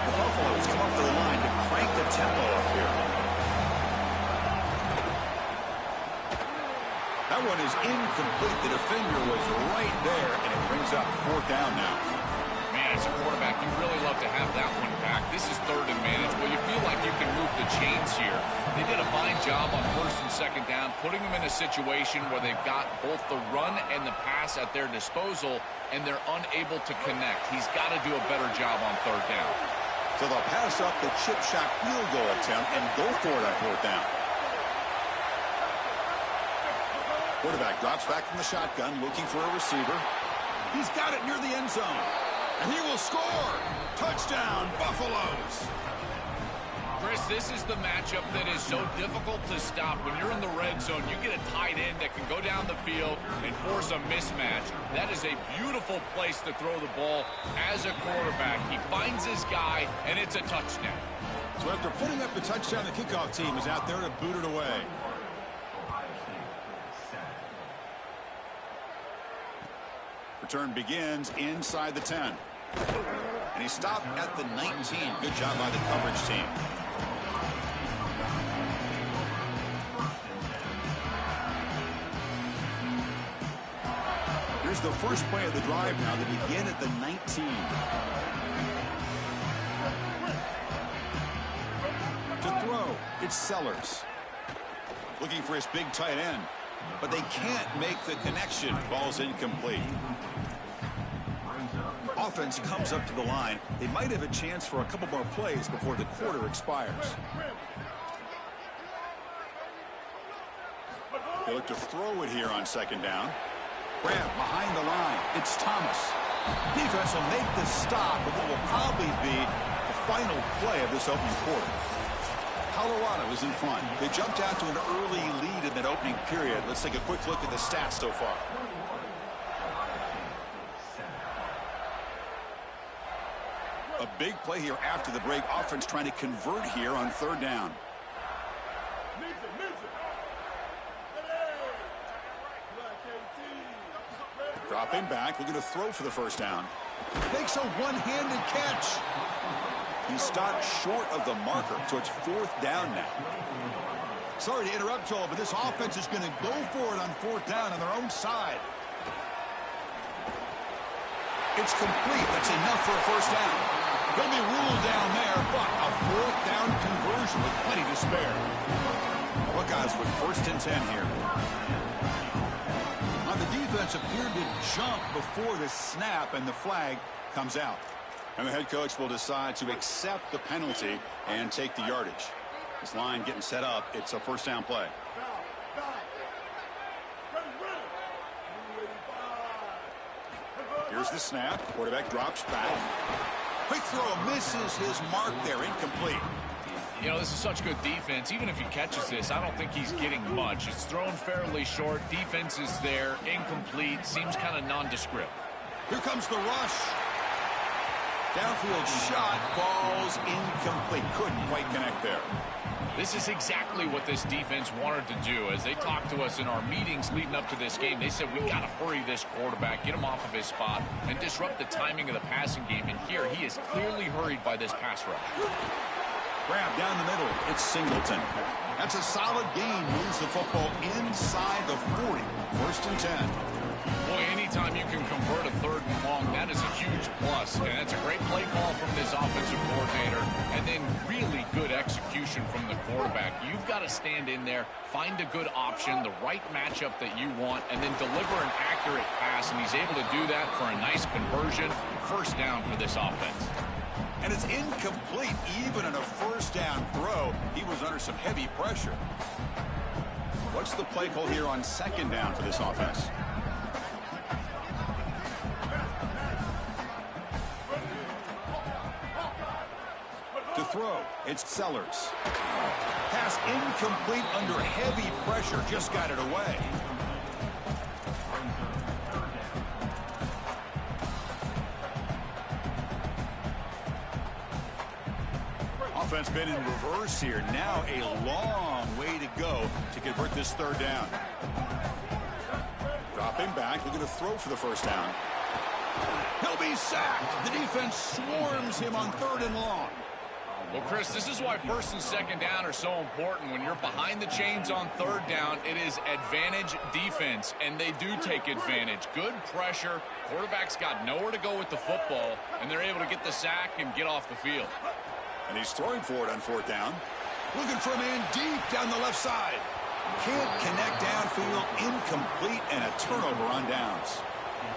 The Buffaloes come up to the line to crank the tempo up here. That one is incomplete. The defender was right there, and it brings up 4th down now. Man, as a quarterback, you really love to have that one back. This is 3rd and manageable. You feel like you can move the chains here. They did a fine job on 1st and 2nd down, putting them in a situation where they've got both the run and the pass at their disposal, and they're unable to connect. He's got to do a better job on 3rd down. So they'll pass up the chip shot field goal attempt and go for it on 4th down. Quarterback drops back from the shotgun, looking for a receiver. He's got it near the end zone. And he will score. Touchdown, Buffaloes. Chris, this is the matchup that is so difficult to stop. When you're in the red zone, you get a tight end that can go down the field and force a mismatch. That is a beautiful place to throw the ball as a quarterback. He finds his guy, and it's a touchdown. So after putting up the touchdown, the kickoff team is out there to boot it away. Return begins inside the 10. And he stopped at the 19. Good job by the coverage team. Here's the first play of the drive now. They begin at the 19. To throw, it's Sellers. Looking for his big tight end. But they can't make the connection. Ball's incomplete. Offense comes up to the line. They might have a chance for a couple more plays before the quarter expires. They look to throw it here on 2nd down. Grab behind the line. It's Thomas. Defense will make the stop, but what will probably be the final play of this opening quarter. Colorado is in front. They jumped out to an early lead in that opening period. Let's take a quick look at the stats so far. A big play here after the break. Offense trying to convert here on 3rd down. Dropping back, looking to throw for the 1st down. Makes a one-handed catch. He stopped short of the marker, so it's 4th down now. Sorry to interrupt, Joel, but this offense is going to go for it on 4th down on their own side. It's complete. That's enough for a 1st down. He'll be ruled down there, but a 4th down conversion with plenty to spare. Buckeyes with 1st and 10 here. On the defense appeared to jump before the snap, and the flag comes out. And the head coach will decide to accept the penalty and take the yardage. This line getting set up. It's a 1st down play. Here's the snap. Quarterback drops back. Quick throw misses his mark there. Incomplete. You know, this is such good defense. Even if he catches this, I don't think he's getting much. It's thrown fairly short. Defense is there. Incomplete. Seems kind of nondescript. Here comes the rush. Downfield shot falls incomplete. Couldn't quite connect there. This is exactly what this defense wanted to do. As they talked to us in our meetings leading up to this game, they said, we got to hurry this quarterback, get him off of his spot, and disrupt the timing of the passing game. And here, he is clearly hurried by this pass rush. Grab down the middle. It's Singleton. That's a solid gain. Moves the football inside the 40. 1st and 10. Boy, anytime you can convert a 3rd and long, that is a huge plus. And that's a great play call from this offensive coordinator. And then really good execution from the quarterback. You've got to stand in there, find a good option, the right matchup that you want, and then deliver an accurate pass. And he's able to do that for a nice conversion. 1st down for this offense. And it's incomplete. Even in a 1st down throw, he was under some heavy pressure. What's the play call here on 2nd down for this offense? To throw, it's Sellers. Pass incomplete under heavy pressure. Just got it away. Offense been in reverse here. Now a long way to go to convert this 3rd down. Dropping back, looking to throw for the 1st down. He'll be sacked. The defense swarms him on 3rd and long. Well, Chris, this is why first and second down are so important. When you're behind the chains on third down, it is advantage defense, and they do take advantage. Good pressure. Quarterback's got nowhere to go with the football, and they're able to get the sack and get off the field. And he's throwing for it on fourth down. Looking for a man deep down the left side. Can't connect downfield, incomplete, and a turnover on downs.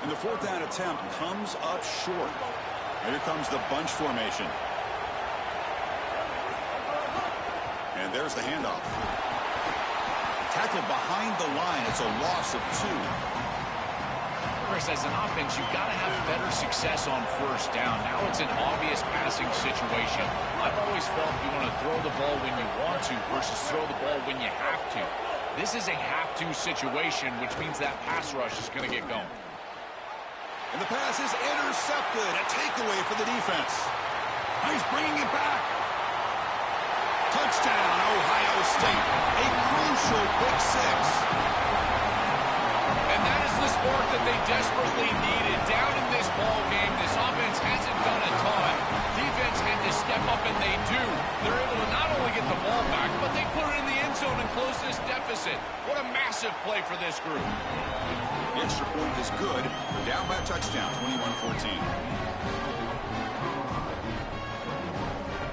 And the fourth down attempt comes up short. Here comes the bunch formation. And there's the handoff. Tackled behind the line. It's a loss of 2. Chris, as an offense, you've got to have better success on first down. Now it's an obvious passing situation. I've always felt you want to throw the ball when you want to versus throw the ball when you have to. This is a have-to situation, which means that pass rush is going to get going. And the pass is intercepted. A takeaway for the defense. He's bringing it back. Touchdown, Ohio State. A crucial pick 6. And that is the spark that they desperately needed. Down in this ball game, this offense hasn't done a ton. Defense had to step up, and they do. They're able to not only get the ball back, but they put it in the end zone and close this deficit. What a massive play for this group. The extra point is good. They're down by a touchdown, 21-14.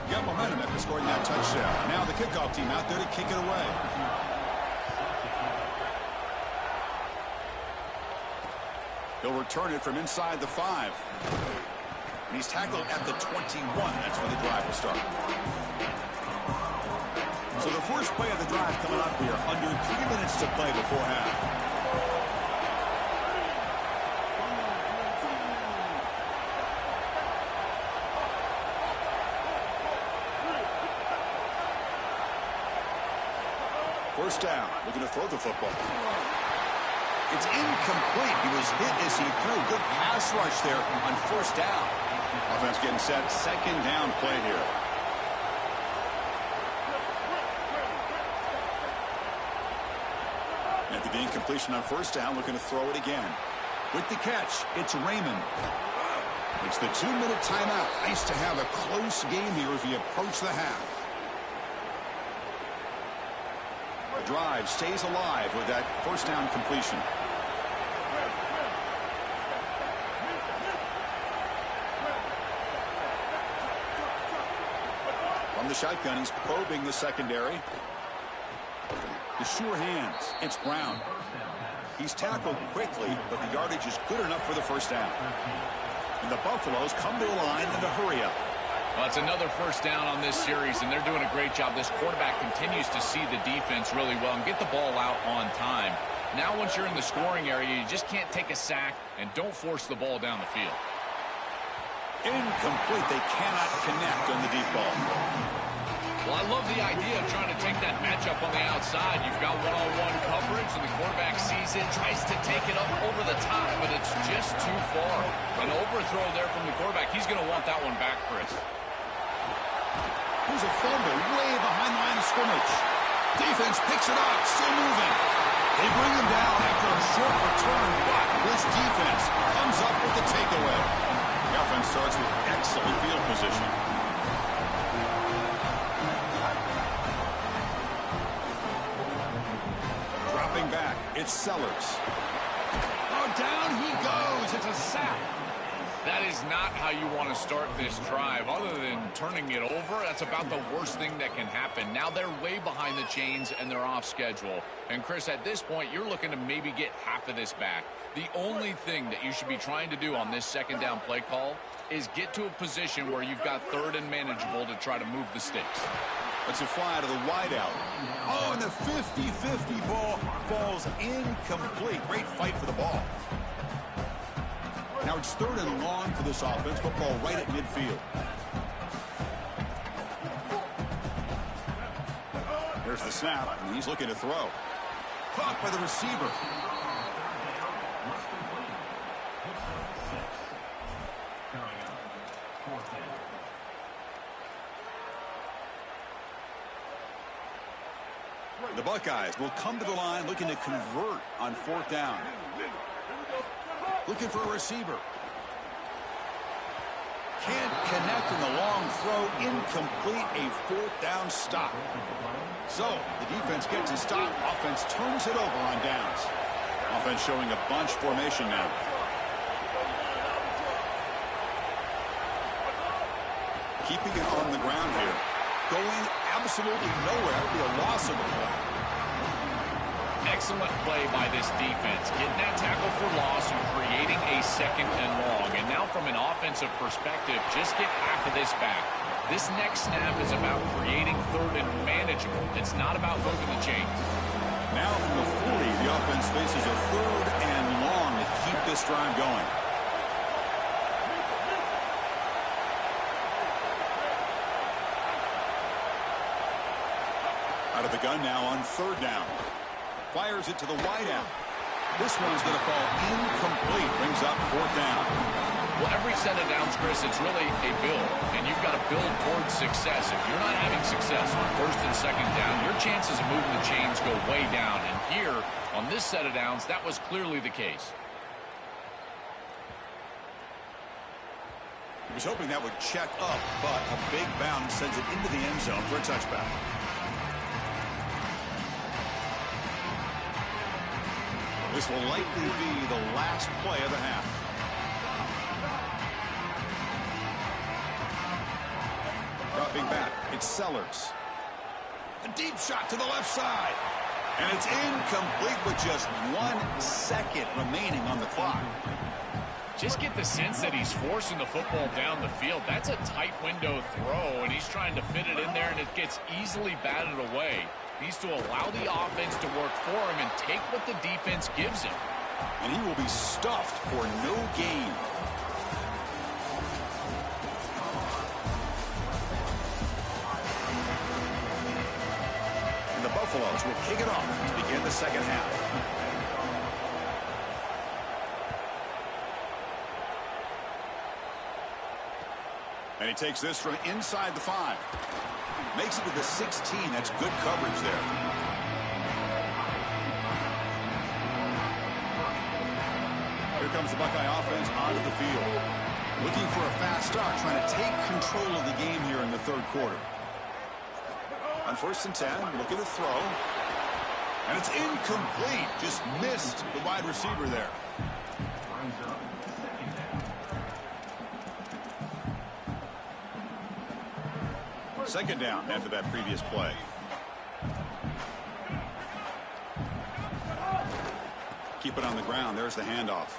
Got momentum after scoring that touchdown. Now the kickoff team out there to kick it away. He'll return it from inside the 5. And he's tackled at the 21. That's where the drive will start. So the first play of the drive coming up here. Under 3 minutes to play before half. First down, looking to throw the football. It's incomplete. He was hit as he threw. Good pass rush there on first down. Offense getting set. Second down play here. After the incompletion on first down, looking to throw it again. With the catch, it's Raymond. It's the 2-minute timeout. Nice to have a close game here as we approach the half. Drive stays alive with that first down completion. From the shotgun, he's probing the secondary. The sure hands. It's Brown. He's tackled quickly, but the yardage is good enough for the first down. And the Buffaloes come to the line in a hurry up. Well, it's another first down on this series, and they're doing a great job. This quarterback continues to see the defense really well and get the ball out on time. Now, once you're in the scoring area, you just can't take a sack and don't force the ball down the field. Incomplete. They cannot connect on the deep ball. Well, I love the idea of trying to take that matchup on the outside. You've got one-on-one coverage, and the quarterback sees it, tries to take it up over the top, but it's just too far. An overthrow there from the quarterback. He's going to want that one back, Chris. Here's a fumble way behind the line of scrimmage. Defense picks it up, still moving. They bring him down after a short return, but this defense comes up with the takeaway. The offense starts with excellent field position. Dropping back, it's Sellers. Oh, down he goes. It's a sack. That is not how you want to start this drive. Other than turning it over, that's about the worst thing that can happen. Now they're way behind the chains and they're off schedule. And Chris, at this point, you're looking to maybe get half of this back. The only thing that you should be trying to do on this second down play call is get to a position where you've got third and manageable to try to move the sticks. That's a fly to the wideout. Oh, and the 50-50 ball falls incomplete. Great fight for the ball. Now it's third and long for this offense. Football right at midfield. There's the snap, and he's looking to throw. Caught by the receiver. The Buckeyes will come to the line looking to convert on fourth down. Looking for a receiver. Can't connect. expecting the long throw, incomplete, a fourth down stop. So the defense gets a stop. Offense turns it over on downs. Offense showing a bunch formation now. Keeping it on the ground here. Going absolutely nowhere. It'll be a loss of the play. Excellent play by this defense. Getting that tackle for loss and creating a second and long. And now from an offensive perspective, just get half of this back. This next snap is about creating third and manageable. It's not about moving the chains. Now from the 40, the offense faces a third and long to keep this drive going. Out of the gun now on third down. Fires it to the wideout. This one's going to fall incomplete. Brings up fourth down. Well, every set of downs, Chris, it's really a build. And you've got to build towards success. If you're not having success on first and second down, your chances of moving the chains go way down. And here, on this set of downs, that was clearly the case. He was hoping that would check up, but a big bounce sends it into the end zone for a touchback. This will likely be the last play of the half. Dropping back, it's Sellers. A deep shot to the left side. And it's incomplete with just 1 second remaining on the clock. Just get the sense that he's forcing the football down the field. That's a tight window throw, and he's trying to fit it in there, and it gets easily batted away. Needs to allow the offense to work for him and take what the defense gives him. And he will be stuffed for no gain. And the Buffaloes will kick it off to begin the second half. And he takes this from inside the 5. Makes it to the 16. That's good coverage there. Here comes the Buckeye offense onto the field. Looking for a fast start, trying to take control of the game here in the third quarter. On first and 10, look at the throw. And it's incomplete. Just missed the wide receiver there. Second down after that previous play. Keep it on the ground. There's the handoff.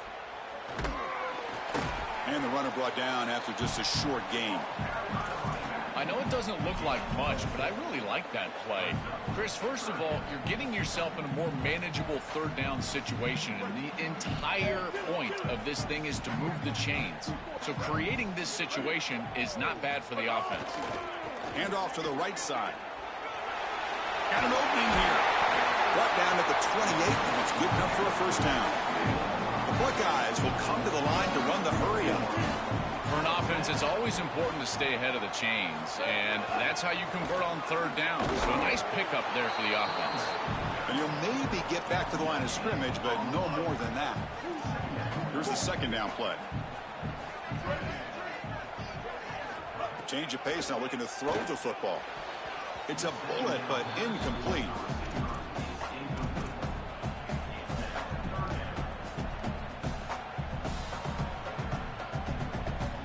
And the runner brought down after just a short gain. I know it doesn't look like much, but I really like that play. Chris, first of all, you're getting yourself in a more manageable third down situation, and the entire point of this thing is to move the chains. So creating this situation is not bad for the offense. Hand off to the right side. Got an opening here. Brought down at the 28, and it's good enough for a first down. The Buckeyes will come to the line to run the hurry up. For an offense, it's always important to stay ahead of the chains, and that's how you convert on third down. So a nice pickup there for the offense. And you'll maybe get back to the line of scrimmage, but no more than that. Here's the second down play. Change of pace now, looking to throw the football. It's a bullet, but incomplete.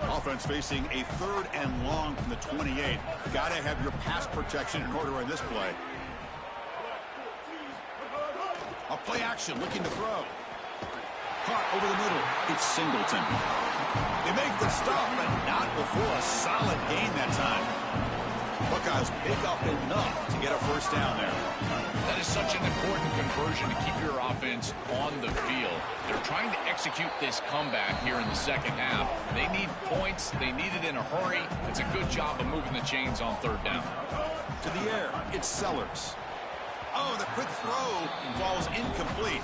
Offense facing a third and long from the 28. Got to have your pass protection in order in this play. A play action, looking to throw. Caught over the middle. It's Singleton. They make the stop, but not before a solid gain that time. Buckeyes pick up enough to get a first down there. That is such an important conversion to keep your offense on the field. They're trying to execute this comeback here in the second half. They need points. They need it in a hurry. It's a good job of moving the chains on third down. To the air, it's Sellers. Oh, the quick throw falls incomplete.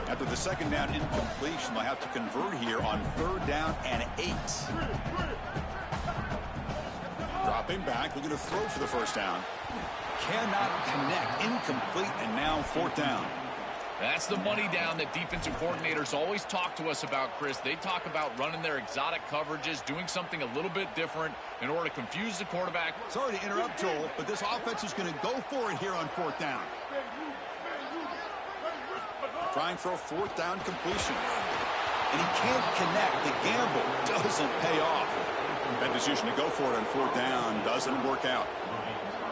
After the second down incompletion, they'll have to convert here on third down and 8. Dropping back, looking to throw for the first down. Cannot connect, incomplete, and now fourth down. That's the money down that defensive coordinators always talk to us about, Chris. They talk about running their exotic coverages, doing something a little bit different in order to confuse the quarterback. Sorry to interrupt, Joel, but this offense is going to go for it here on 4th down. Trying for a 4th down completion. And he can't connect. The gamble doesn't pay off. That decision to go for it on 4th down doesn't work out.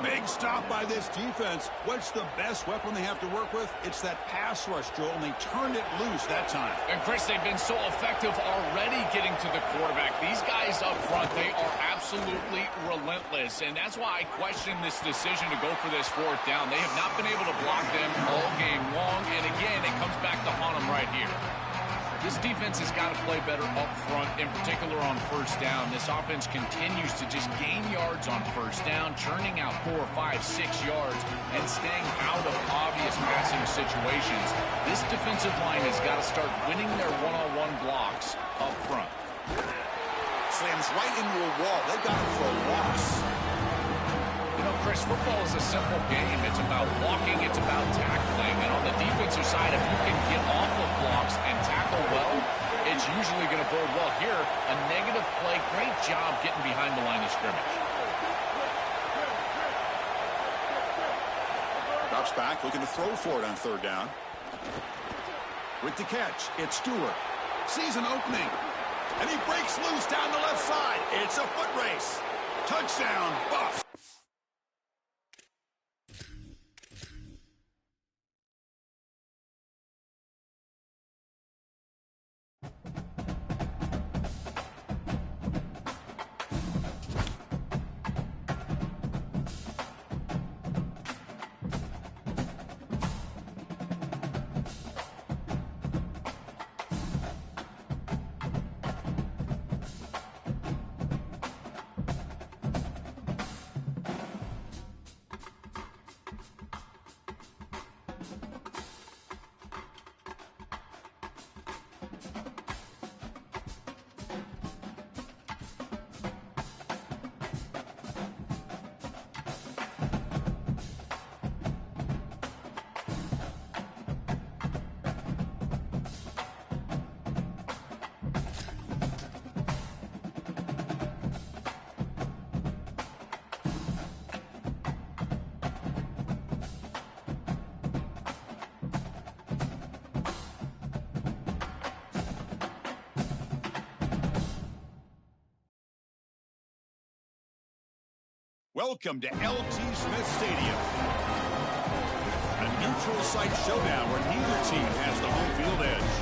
Big stop by this defense. What's the best weapon they have to work with? It's that pass rush, Joel, and they turned it loose that time. And, Chris, they've been so effective already getting to the quarterback. These guys up front, they are absolutely relentless, and that's why I question this decision to go for this 4th down. They have not been able to block them all game long, and again, it comes back to haunt them right here. This defense has got to play better up front, in particular on 1st down. This offense continues to just gain yards on 1st down, churning out 4, 5, 6 yards, and staying out of obvious passing situations. This defensive line has got to start winning their one-on-one blocks up front. Slams right into a wall. They've got him for a loss. You know, Chris, football is a simple game. It's about blocking, it's about tackling. And on the defensive side, if you can get off of blocks and tackle well, it's usually going to bode well. Here, a negative play. Great job getting behind the line of scrimmage. Drops back, looking to throw for it on 3rd down. With the catch, it's Stewart. Sees an opening. And he breaks loose down the left side. It's a foot race. Touchdown, Buffs. Welcome to LT Smith Stadium. A neutral site showdown where neither team has the home field edge.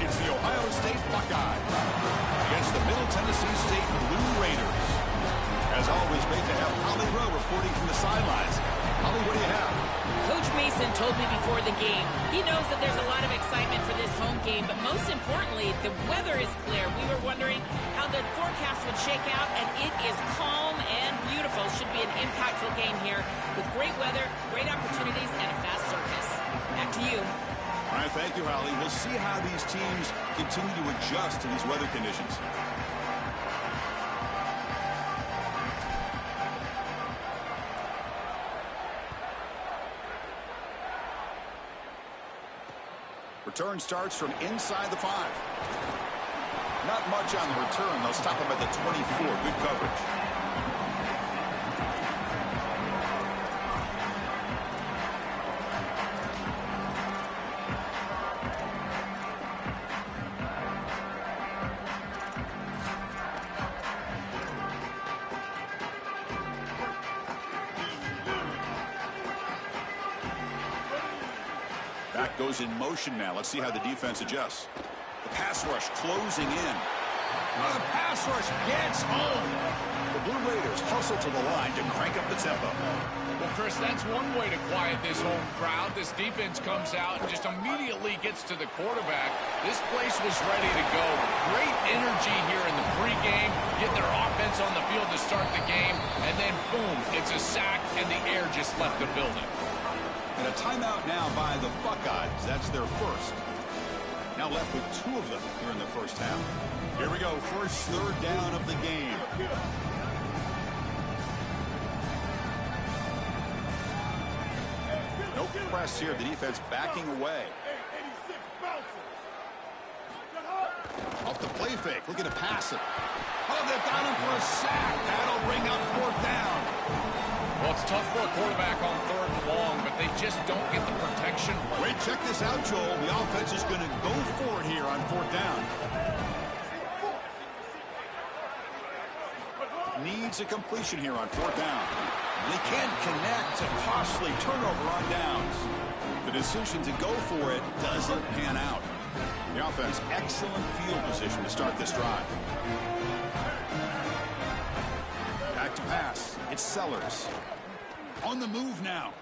It's the Ohio State Buckeyes against the Middle Tennessee State Blue Raiders. As always, great to have Holly Rowe reporting from the sidelines. Holly, what do you have? Coach Mason told me before the game, he knows that there's a lot of excitement for this home game, but most importantly, the weather is clear. We were wondering how the forecast would shake out, and it is calm and beautiful. Should be an impactful game here with great weather, great opportunities, and a fast surface. Back to you. All right, thank you, Holly. We'll see how these teams continue to adjust to these weather conditions. Return starts from inside the 5. Not much on the return. They'll stop him at the 24. Good coverage. Back goes in motion now. Let's see how the defense adjusts. The pass rush closing in. The pass rush gets home. The Blue Raiders hustle to the line to crank up the tempo. Well, Chris, that's one way to quiet this home crowd. This defense comes out and just immediately gets to the quarterback. This place was ready to go. Great energy here in the pregame. Get their offense on the field to start the game. And then, boom, it's a sack and the air just left the building. And a timeout now by the Buckeyes. That's their first. Now left with 2 of them here in the first half. Here we go. First 3rd down of the game. No press here. The defense backing away. fake, looking to pass it. Oh, they've got him for a sack. That'll bring up fourth down. Well, it's tough for a quarterback on third and long, but they just don't get the protection. Wait, check this out, Joel. The offense is going to go for it here on fourth down. Needs a completion here on fourth down. They can't connect. A costly turnover on downs. The decision to go for it doesn't pan out. The offense, excellent field position to start this drive. Back to pass. It's Sellers. On the move now.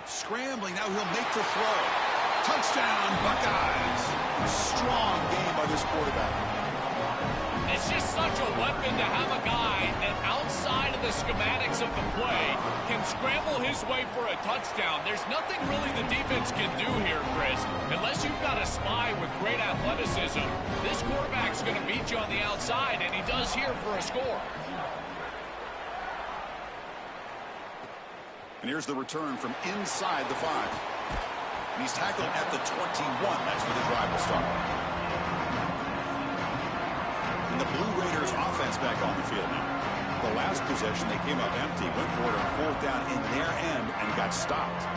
Scrambling. Now he'll make the throw. Touchdown, Buckeyes. Strong game by this quarterback. It's just such a weapon to have a guy that outside of the schematics of the play can scramble his way for a touchdown. There's nothing really the defense can do here, Chris, unless you've got a spy with great athleticism. This quarterback's going to beat you on the outside, and he does here for a score. And here's the return from inside the 5. And he's tackled at the 21. That's where the drive will start. And the Blue Raiders offense back on the field now. The last possession, they came up empty, went for it on fourth down in their end, and got stopped.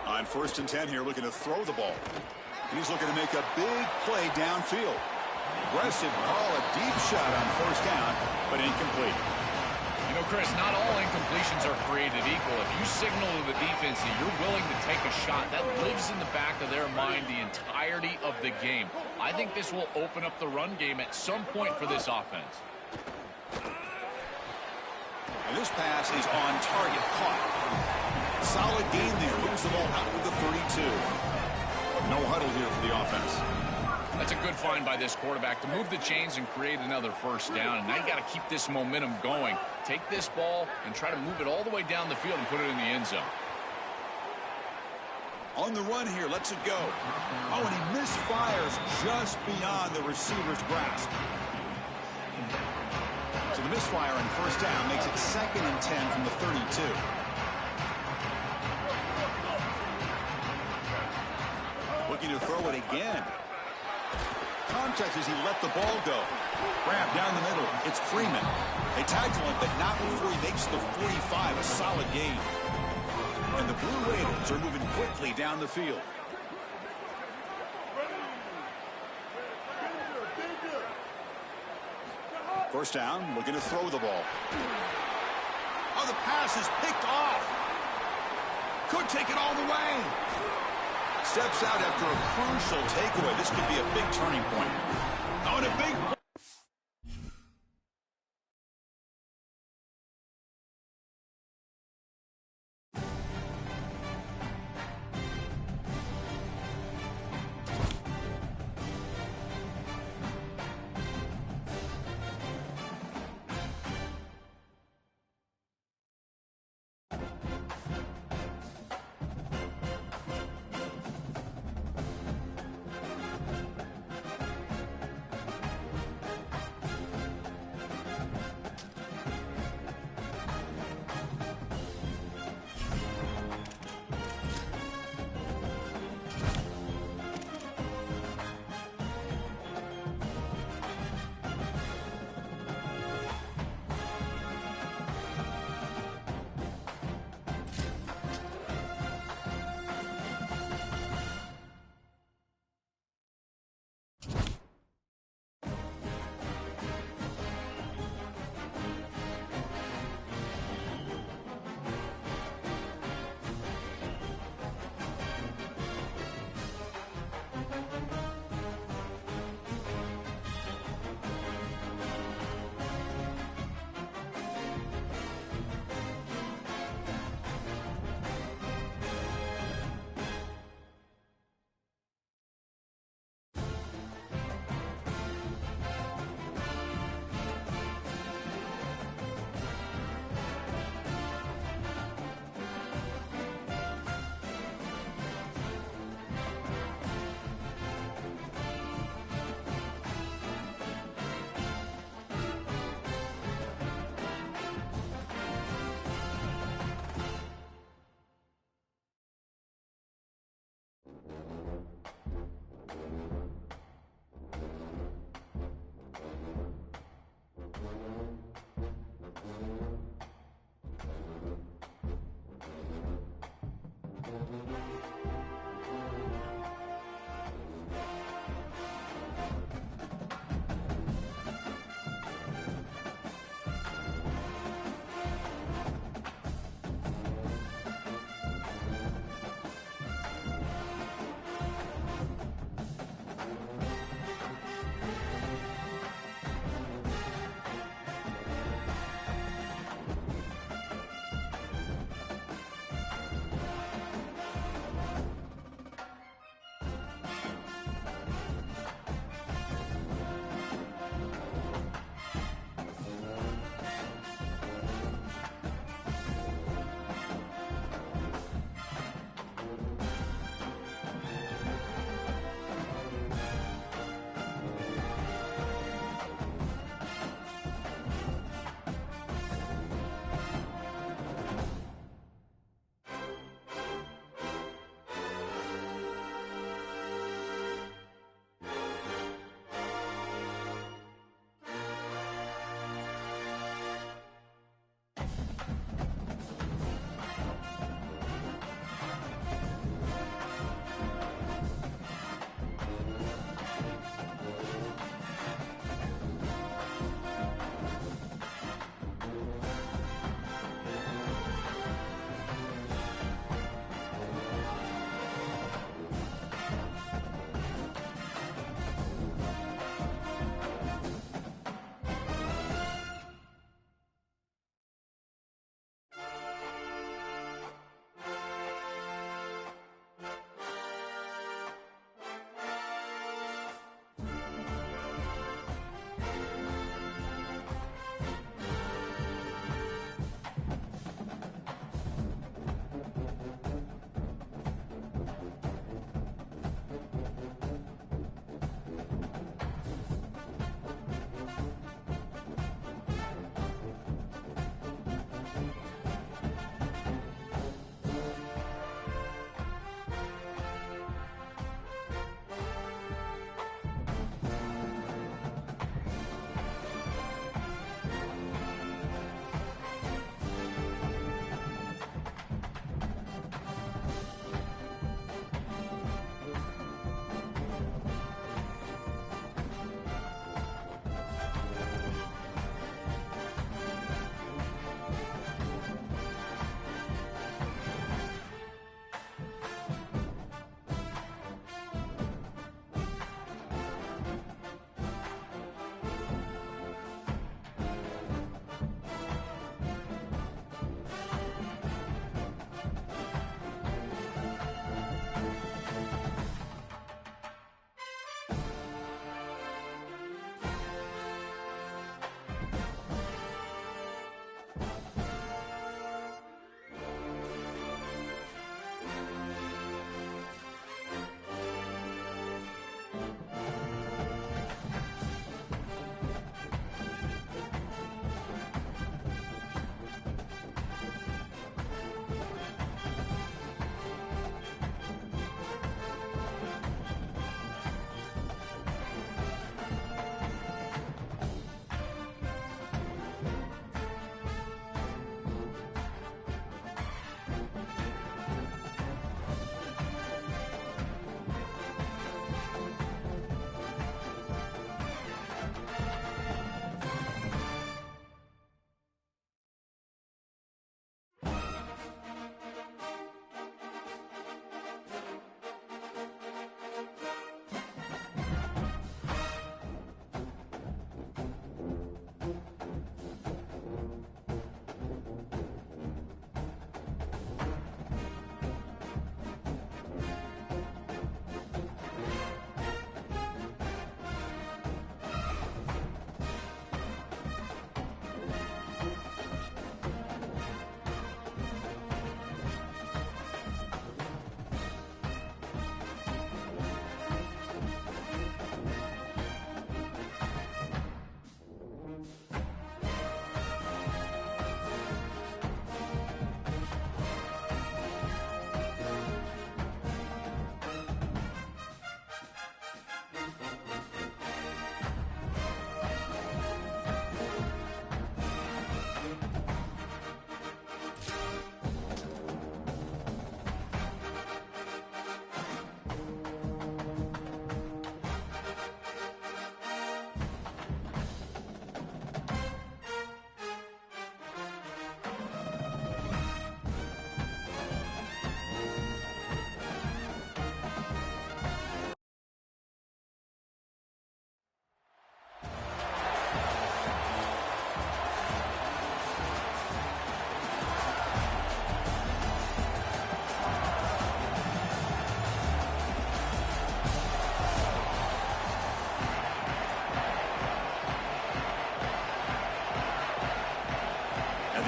On 1st and 10 here, looking to throw the ball. And he's looking to make a big play downfield. Aggressive call, a deep shot on 1st down, but incomplete. You know, Chris, not all incompletions are created equal. If you signal to the defense that you're willing to take a shot, that lives in the back of their mind the entirety of the game. I think this will open up the run game at some point for this offense. And this pass is on target, caught. Solid game there, moves the ball out with the 32. No huddle here for the offense. That's a good find by this quarterback to move the chains and create another 1st down. And now you got to keep this momentum going. Take this ball and try to move it all the way down the field and put it in the end zone. On the run here, lets it go. Oh, and he misfires just beyond the receiver's grasp. So the misfire on 1st down makes it 2nd and 10 from the 32. Looking to throw it again. Contact as he let the ball go. Grab down the middle. It's Freeman. They tackle him, but not before he makes the 45. A solid gain. And the Blue Raiders are moving quickly down the field. First down, looking to throw the ball. Oh, the pass is picked off. Could take it all the way. Steps out after a crucial takeaway. This could be a big turning point. Oh, and a big...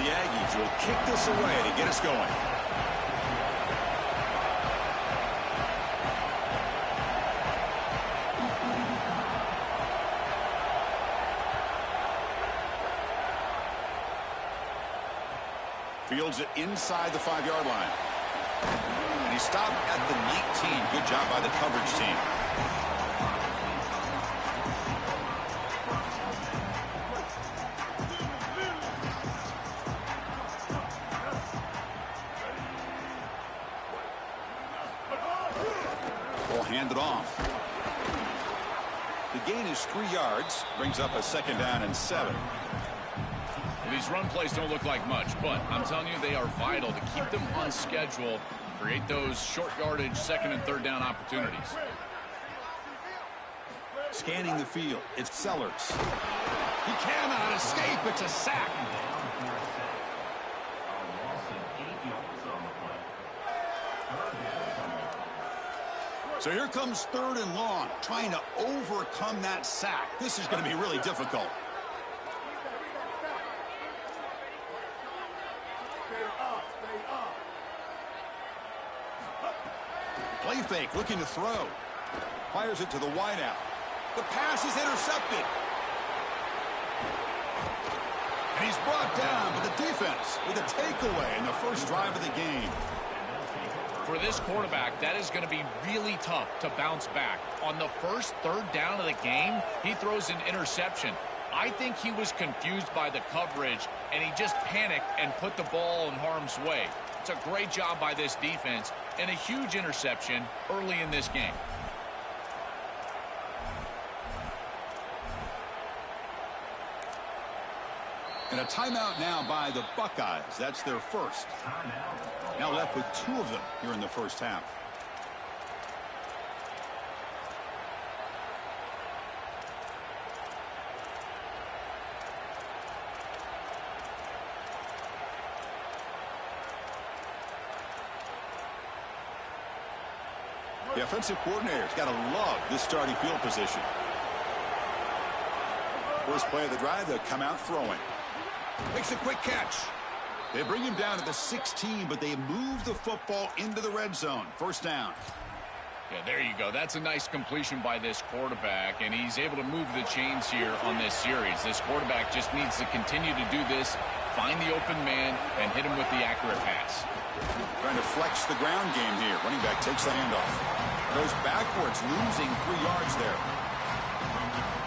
Aggies will kick this away to get us going. Fields it inside the 5-yard line. And he stopped at the 19. Good job by the coverage team. Ball handed off. The gain is 3 yards. Brings up a 2nd down and 7. These run plays don't look like much, but I'm telling you, they are vital to keep them on schedule, create those short yardage 2nd and 3rd down opportunities. Scanning the field, it's Sellers. He cannot escape. It's a sack. So here comes 3rd and long, trying to overcome that sack. This is going to be really difficult. Play fake, looking to throw. Fires it to the wideout. The pass is intercepted. And he's brought down by the defense with a takeaway in the first drive of the game. For this quarterback, that is going to be really tough to bounce back. On the first 3rd down of the game, he throws an interception. I think he was confused by the coverage, and he just panicked and put the ball in harm's way. It's a great job by this defense and a huge interception early in this game. And a timeout now by the Buckeyes. That's their first. Now left with 2 of them here in the first half. The offensive coordinator's got to love this starting field position. First play of the drive, they'll come out throwing. Makes a quick catch. They bring him down to the 16, but they move the football into the red zone. First down. Yeah, there you go. That's a nice completion by this quarterback, and he's able to move the chains here on this series. This quarterback just needs to continue to do this, find the open man, and hit him with the accurate pass. Trying to flex the ground game here. Running back takes the handoff. Goes backwards, losing 3 yards there.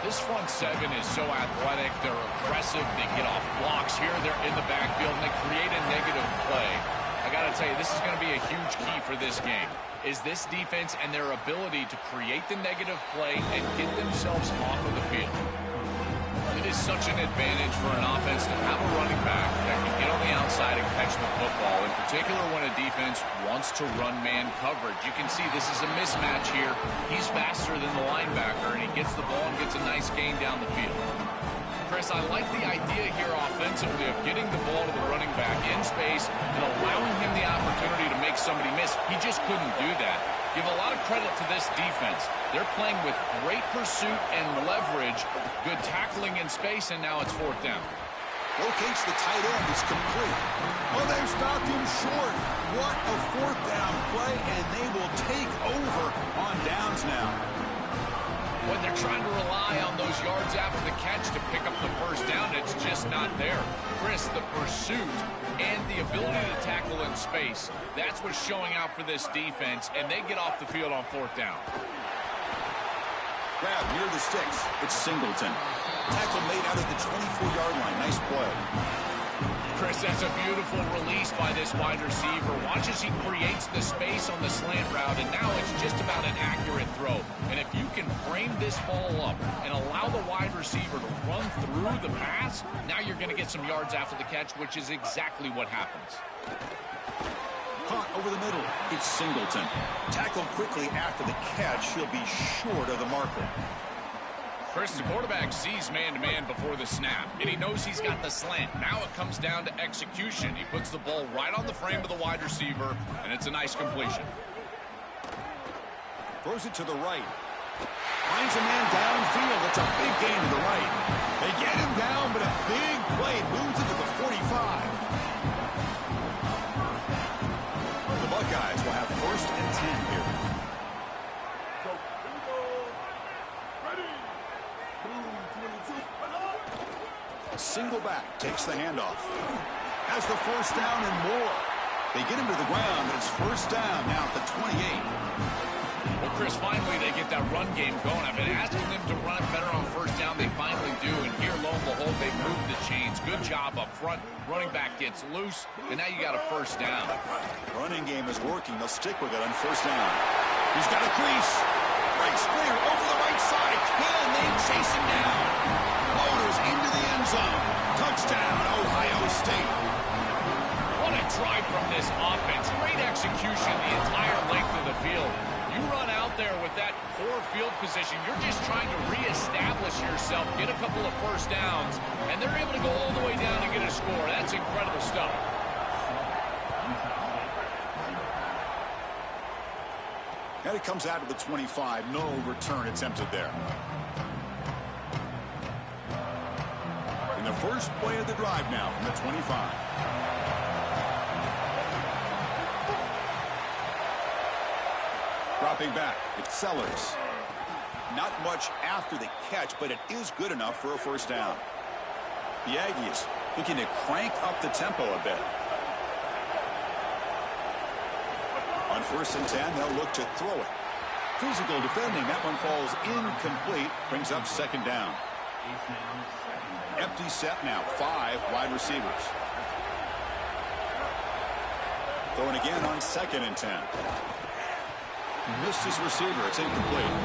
This front 7 is so athletic. They're aggressive. They get off blocks here. They're in the backfield, and they create a negative play. I got to tell you, this is going to be a huge key for this game, is this defense and their ability to create the negative play and get themselves off of the field. It is such an advantage for an offense to have a running back that can get on the outside and catch the football, in particular when a defense wants to run man coverage. You can see this is a mismatch here. He's faster than the linebacker, and he gets the ball and gets a nice gain down the field. Chris, I like the idea here offensively of getting the ball to the running back in space and allowing him the opportunity to make somebody miss. He just couldn't do that. Give a lot of credit to this defense. They're playing with great pursuit and leverage, good tackling in space, and now it's 4th down. Locates the tight end. It's complete. Oh, they've stopped him short. What a 4th down play, and they will take over on downs now. When they're trying to rely on those yards after the catch to pick up the first down, it's just not there. Chris, the pursuit and the ability to tackle in space, that's what's showing out for this defense, and they get off the field on 4th down. Grab near the sticks. It's Singleton. Tackle made out of the 24-yard line. Nice play. Chris, that's a beautiful release by this wide receiver. Watch as he creates the space on the slant route, and now it's just about an accurate throw. And if you can frame this ball up and allow the wide receiver to run through the pass, now you're going to get some yards after the catch, which is exactly what happens. Caught over the middle. It's Singleton. Tackled quickly after the catch. He'll be short of the marker. Chris, the quarterback sees man-to-man before the snap, and he knows he's got the slant. Now it comes down to execution. He puts the ball right on the frame of the wide receiver, and it's a nice completion. Throws it to the right. Finds a man downfield. It's a big gain to the right. They get him down, but a big play moves it to the 45. 10 here. Single back, takes the handoff. Has the first down and more. They get him to the ground, and it's first down now at the 28. Well, Chris, finally they get that run game going. I've been asking them to run better on first down. They finally do, and here, lo and behold, they moved the chains. Good job up front. Running back gets loose, and now you got a first down. Running game is working. They'll stick with it on first down. He's got a crease. Breaks clear over the right side. Can they chase him down? Loaders into the end zone. Touchdown, Ohio State. What a drive from this offense. Great execution the entire length of the field. You run out there with that poor field position. You're just trying to reestablish yourself, get a couple of first downs, and they're able to go all the way down and get a score. That's incredible stuff. And it comes out of the 25. No return attempted there. In the first play of the drive now from the 25. Dropping back, it's Sellers. Not much after the catch, but it is good enough for a first down. The Aggies looking to crank up the tempo a bit. On first and 10, they'll look to throw it. Physical defending, that one falls incomplete, brings up second down. Empty set now, 5 wide receivers. Throwing again on second and 10. Missed his receiver. It's incomplete.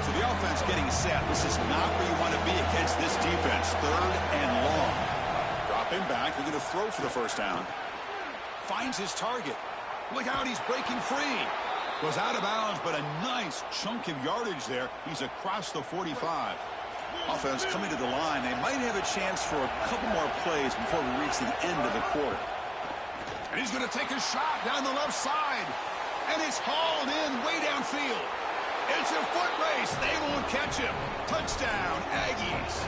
So the offense getting set. This is not where you want to be against this defense. Third and long. Dropping back. They're going to throw for the first down. Finds his target. Look out, he's breaking free. Goes out of bounds, but a nice chunk of yardage there. He's across the 45. Offense coming to the line. They might have a chance for a couple more plays before we reach the end of the quarter. And he's going to take a shot down the left side. And it's hauled in way downfield. It's a foot race. They won't catch him. Touchdown, Aggies.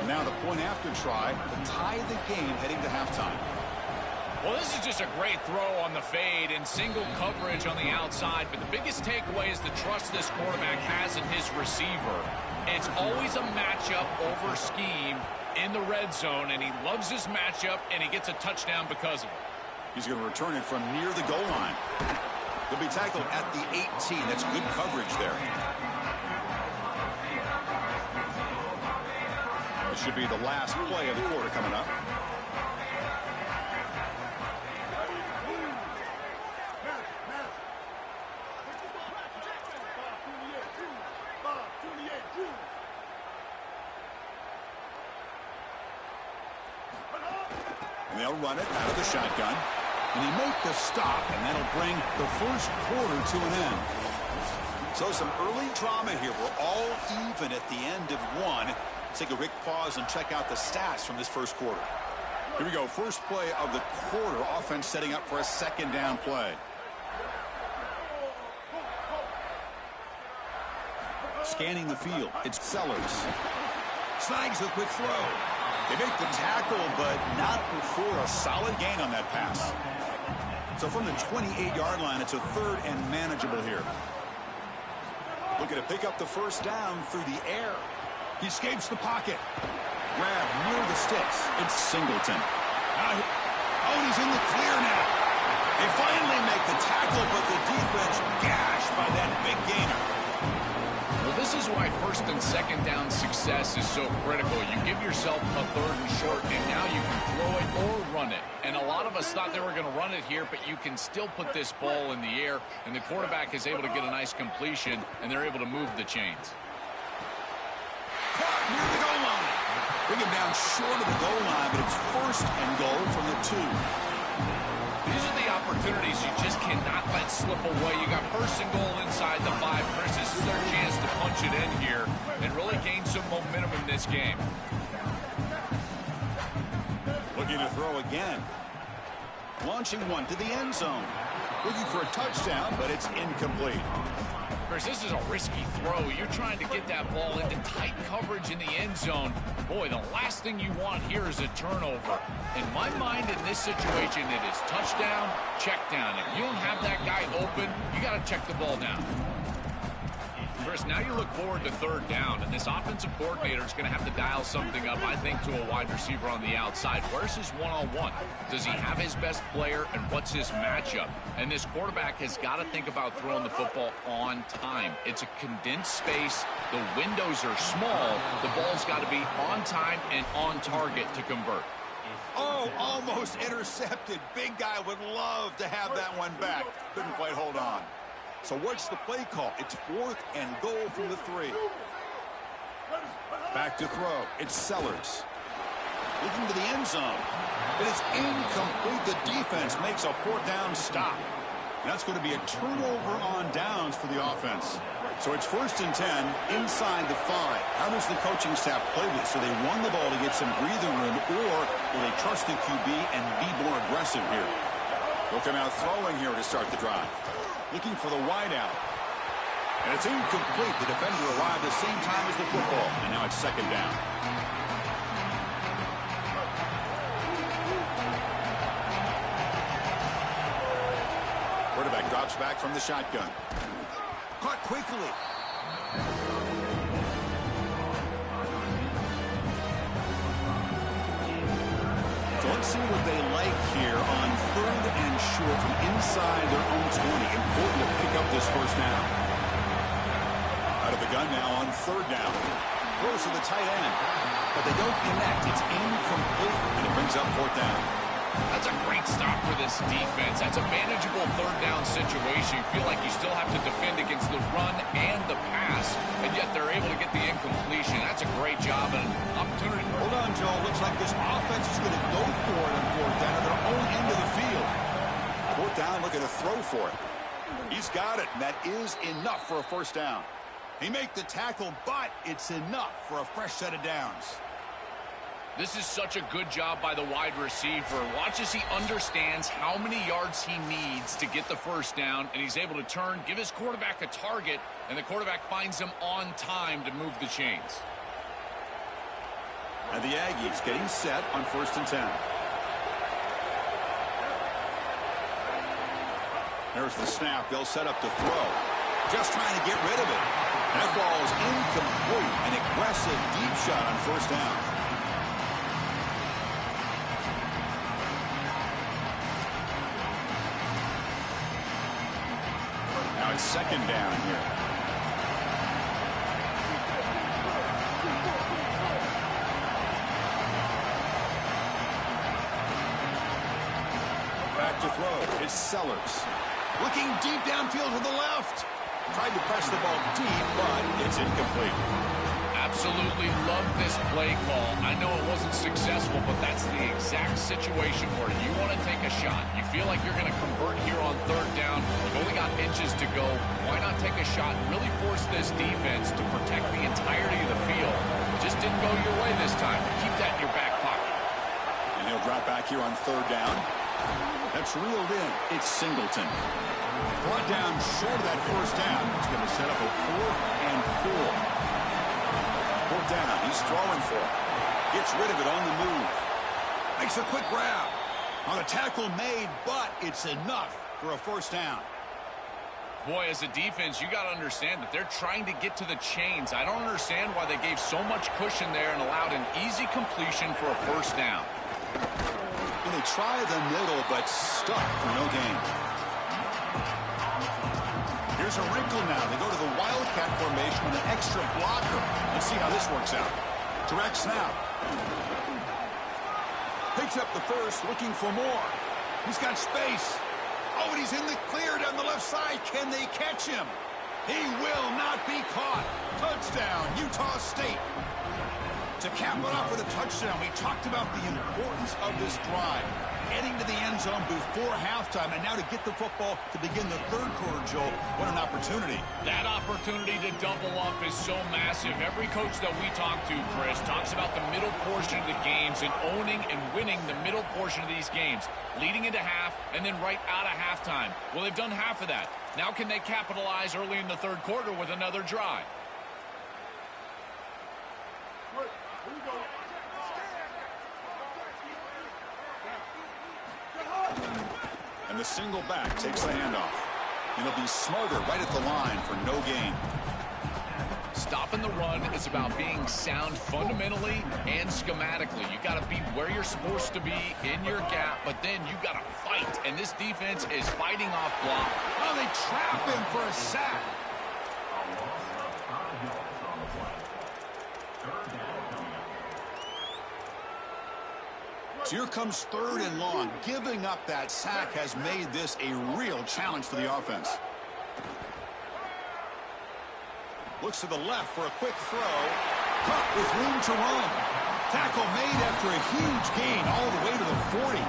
Now the point after try to tie the game heading to halftime. Well, this is just a great throw on the fade and single coverage on the outside. But the biggest takeaway is the trust this quarterback has in his receiver. It's always a matchup over scheme in the red zone, and he loves his matchup, and he gets a touchdown because of it. He's going to return it from near the goal line. He'll be tackled at the 18. That's good coverage there. This should be the last play of the quarter coming up. And they'll run it out of the shotgun. And he make the stop, and that'll bring the first quarter to an end. So some early drama here. We're all even at the end of one. Let's take a quick pause and check out the stats from this first quarter. Here we go. First play of the quarter. Offense setting up for a second down play. Scanning the field. It's Sellers. Snags the quick throw. They make the tackle, but not before a solid gain on that pass. So from the 28-yard line, it's a third and manageable here. Looking to pick up the first down through the air. He escapes the pocket. Grab near the sticks. It's Singleton. Oh, he's in the clear now. They finally make the tackle, but the defense gashed by that big gainer. Well, this is why first and second down success is so critical. You give yourself a third and short, and now you can throw it or run it. And a lot of us thought they were going to run it here, but you can still put this ball in the air, and the quarterback is able to get a nice completion, and they're able to move the chains. Caught near the goal line. Bring him down short of the goal line, but it's first and goal from the 2. These are the opportunities you just cannot let slip away. You got first and goal inside the 5. Chris, this is their chance to punch it in here and really gain some momentum in this game. Looking to throw again. Launching one to the end zone. Looking for a touchdown, but it's incomplete. Chris, this is a risky throw. You're trying to get that ball into tight coverage in the end zone. Boy, the last thing you want here is a turnover. In my mind, in this situation, it is touchdown, check down. If you don't have that guy open, you got to check the ball down. Chris, now you look forward to third down, and this offensive coordinator is going to have to dial something up, I think, to a wide receiver on the outside. Where's his one-on-one? Does he have his best player, and what's his matchup? And this quarterback has got to think about throwing the football on time. It's a condensed space. The windows are small. The ball's got to be on time and on target to convert. Oh, almost intercepted. Big guy would love to have that one back. Couldn't quite hold on. So what's the play call? It's 4th and goal from the 3. Back to throw. It's Sellers. Looking to the end zone. But it's incomplete. The defense makes a 4th down stop. And that's going to be a turnover on downs for the offense. So it's 1st and 10 inside the 5. How does the coaching staff play this? Do they run the ball to get some breathing room, or will they trust the QB and be more aggressive here? They'll come out throwing here to start the drive. Looking for the wideout. And it's incomplete. The defender arrived at the same time as the football. And now it's 2nd down. Quarterback drops back from the shotgun. Caught quickly. So let's see what they like here on 3rd and short from inside their own 20. Important to pick up this 1st down. Out of the gun now on 3rd down. Throws to the tight end. But they don't connect. It's incomplete. And it brings up 4th down. That's a great stop for this defense. That's a manageable 3rd down situation. You feel like you still have to defend against the run and the pass, and yet they're able to get the incompletion. That's a great job and an opportunity. Hold on, Joe. Looks like this offense is going to go for it on 4th down at their own end of the field. 4th down, looking to throw for it. He's got it, and that is enough for a 1st down. He made the tackle, but it's enough for a fresh set of downs. This is such a good job by the wide receiver. Watch as he understands how many yards he needs to get the 1st down, and he's able to turn, give his quarterback a target, and the quarterback finds him on time to move the chains. And the Aggies getting set on 1st and 10. There's the snap. They'll set up to throw. Just trying to get rid of it. That ball is incomplete. An aggressive deep shot on 1st down. Now it's 2nd down here. Back to throw. It's Sellers. Looking deep downfield to the left. Tried to press the ball deep, but it's incomplete. Absolutely love this play call. I know it wasn't successful, but that's the exact situation where you want to take a shot. You feel like you're going to convert here on 3rd down. You've only got inches to go. Why not take a shot and really force this defense to protect the entirety of the field? It just didn't go your way this time. Keep that in your back pocket. And he'll drop back here on 3rd down. That's reeled in. It's Singleton. Brought down short of that 1st down. It's going to set up a 4th and 4. 4th down. He's throwing for it. Gets rid of it on the move. Makes a quick grab. On a tackle made, but it's enough for a 1st down. Boy, as a defense, you got to understand that they're trying to get to the chains. I don't understand why they gave so much cushion there and allowed an easy completion for a 1st down. And they try the middle, but stuck for no gain. Here's a wrinkle now. They go to the Wildcat formation with an extra blocker. Let's see how this works out. Direct snap. Picks up the 1st, looking for more. He's got space. Oh, and he's in the clear down the left side. Can they catch him? He will not be caught. Touchdown, Utah State. To cap it off with a touchdown, we talked about the importance of this drive. getting to the end zone before halftime, and now to get the football to begin the third quarter, Joel, what an opportunity. That opportunity to double up is so massive. Every coach that we talk to, Chris, talks about the middle portion of the games and owning and winning the middle portion of these games, leading into half and then right out of halftime. Well, they've done half of that. Now can they capitalize early in the third quarter with another drive? And the single back takes the handoff. And he'll be smarter right at the line for no gain. Stopping the run is about being sound fundamentally and schematically. You got to be where you're supposed to be in your gap, but then you got to fight. And this defense is fighting off block. Oh, they trap him for a sack. So here comes third and long. Giving up that sack has made this a real challenge for the offense. Looks to the left for a quick throw. Cut with room to run. Tackle made after a huge gain all the way to the 40.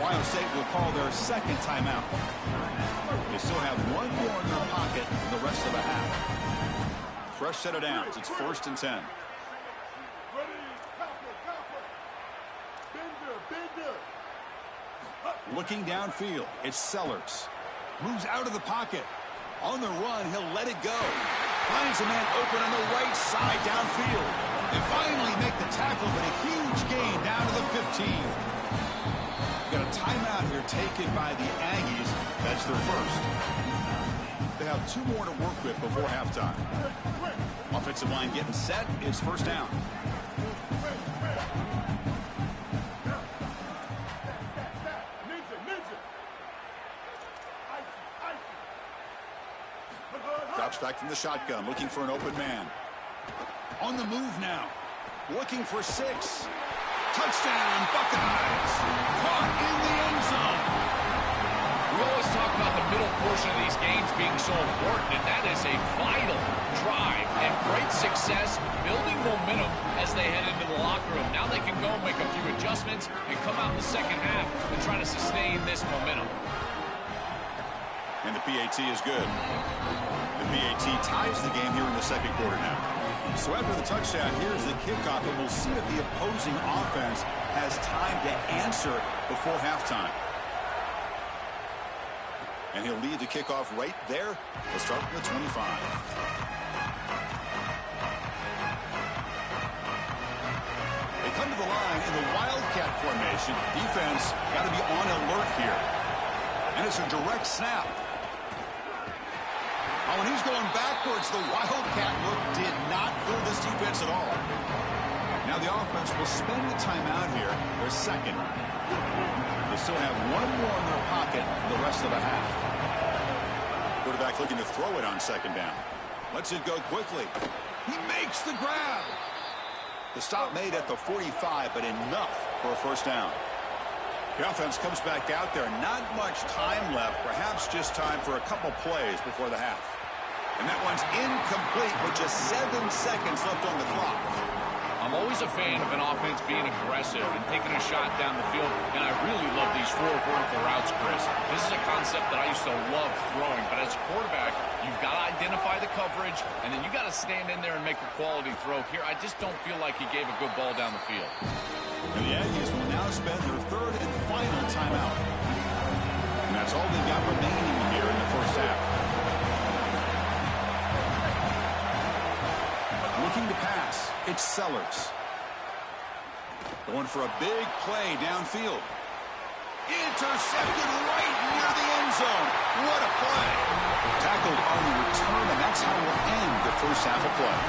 Ohio State will call their second timeout. They still have one more in their pocket for the rest of the half. Fresh set of downs. It's 1st and 10. Looking downfield, it's Sellers. Moves out of the pocket. On the run, he'll let it go. Finds a man open on the right side downfield. And finally make the tackle, but a huge gain down to the 15. Got a timeout here taken by the Aggies. That's their first. They have 2 more to work with before halftime. Offensive line getting set. It's 1st down. Drops back from the shotgun, looking for an open man. On the move now. Looking for 6. Touchdown, Buckeyes. Caught in the end zone. We always talk about the middle portion of these games being so important, and that is a vital drive and great success, building momentum as they head into the locker room. Now they can go make a few adjustments and come out in the second half and try to sustain this momentum. And the PAT is good. The PAT ties the game here in the second quarter now. So after the touchdown, here's the kickoff, and we'll see if the opposing offense has time to answer before halftime. And he'll lead the kickoff right there. We'll start from the 25. They come to the line in the Wildcat formation. Defense got to be on alert here. And it's a direct snap. Oh, when he's going backwards, the Wildcat look did not fool this defense at all. Now the offense will spend the timeout here. Their second. They still have 1 more in their pocket for the rest of the half. Quarterback looking to throw it on 2nd down. Lets it go quickly. He makes the grab. The stop made at the 45, but enough for a 1st down. The offense comes back out there. Not much time left. Perhaps just time for a couple plays before the half. And that one's incomplete with just 7 seconds left on the clock. I'm always a fan of an offense being aggressive and taking a shot down the field, and I really love these 4 vertical routes, Chris. This is a concept that I used to love throwing, but as a quarterback, you've got to identify the coverage, and then you got to stand in there and make a quality throw. Here, I just don't feel like he gave a good ball down the field. And the Aggies will now spend their 3rd and final timeout. And that's all they've got remaining here in the first half. Looking to pass, it's Sellers. Going for a big play downfield. Intercepted right near the end zone. What a play. Tackled on the return, and that's how we'll end the first half of play.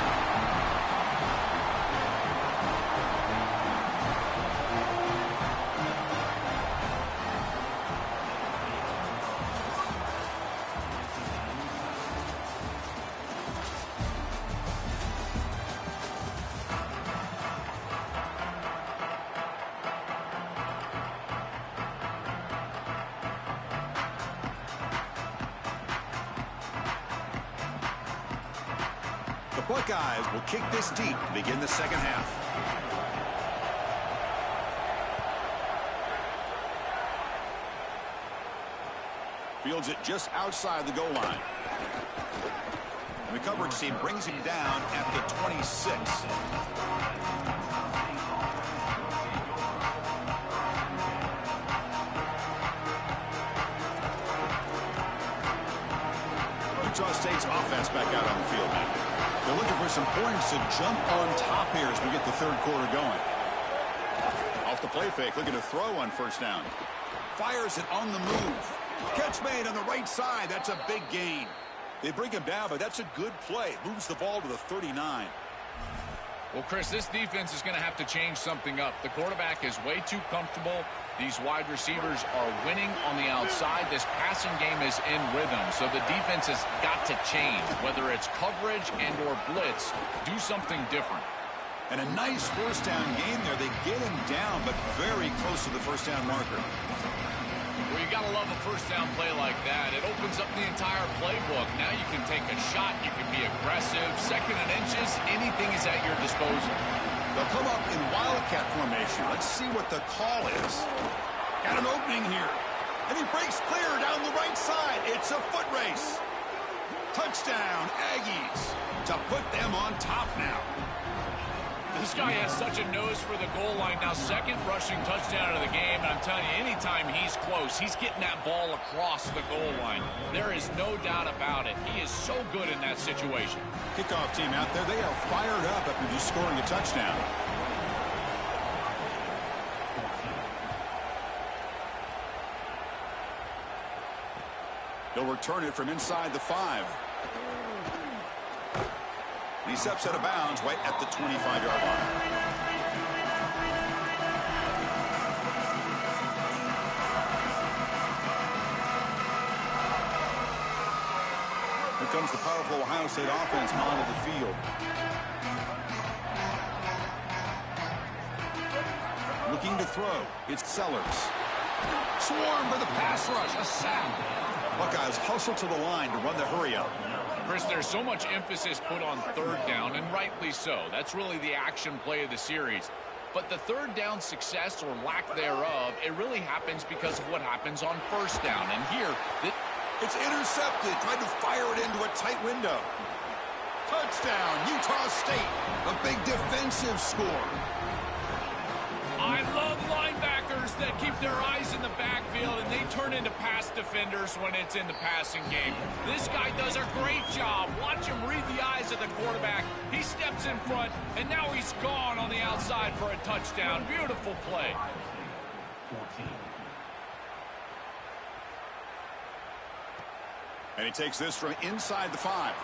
The Buckeyes will kick this deep to begin the second half. Fields it just outside the goal line. And the coverage team brings him down at the 26. Utah State's offense back out on the field now. They're looking for some points to jump on top here as we get the third quarter going. Off the play fake, looking to throw on first down. Fires it on the move. Catch made on the right side. That's a big gain. They bring him down, but that's a good play. Moves the ball to the 39. Well, Chris, this defense is going to have to change something up. The quarterback is way too comfortable. These wide receivers are winning on the outside. This passing game is in rhythm, so the defense has got to change. Whether it's coverage and or blitz, do something different. And a nice first down game there. They get him down, but very close to the first down marker. Well, you got to love a first down play like that. It opens up the entire playbook. Now you can take a shot. You can be aggressive. Second and inches, anything is at your disposal. They'll come up in Wildcat formation. Let's see what the call is. Got an opening here. And he breaks clear down the right side. It's a foot race. Touchdown, Aggies. To put them on top now. This guy has such a nose for the goal line. Now, second rushing touchdown of the game. And I'm telling you, anytime he's close, he's getting that ball across the goal line. There is no doubt about it. He is so good in that situation. Kickoff team out there, they are fired up after just scoring a touchdown. They'll return it from inside the 5. He steps out of bounds right at the 25-yard line. Here comes the powerful Ohio State offense onto the field. Looking to throw. It's Sellers. Swarmed by the pass rush. A sack. Buckeyes hustle to the line to run the hurry up. Chris, there's so much emphasis put on third down, and rightly so. That's really the action play of the series. But the third down success or lack thereof, it really happens because of what happens on first down. And here, it's intercepted. Tried to fire it into a tight window. Touchdown, Utah State. A big defensive score. I love linebackers that keep their eyes in the backfield and they turn into pass defenders when it's in the passing game. This guy does a great job. Watch him read the eyes of the quarterback. He steps in front, and now he's gone on the outside for a touchdown. Beautiful play. And he takes this from inside the 5.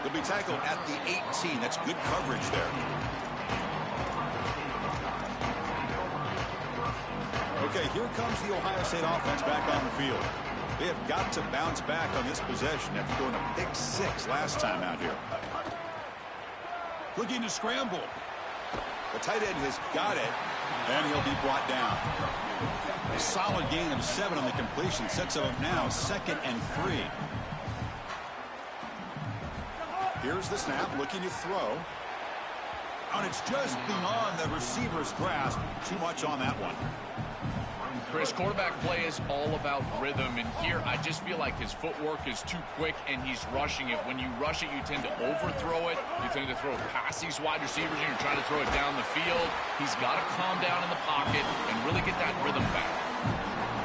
He'll be tackled at the 18. That's good coverage there. Okay, here comes the Ohio State offense back on the field. They have got to bounce back on this possession after going a big 6 last time out here. Looking to scramble. The tight end has got it, and he'll be brought down. A solid gain of 7 on the completion. Sets him up now, 2nd and 3. Here's the snap, looking to throw. And it's just beyond the receiver's grasp. Too much on that one. Chris, quarterback play is all about rhythm, and here I just feel like his footwork is too quick and he's rushing it. When you rush it, you tend to overthrow it. You tend to throw it past these wide receivers, and you're trying to throw it down the field. He's got to calm down in the pocket and really get that rhythm back.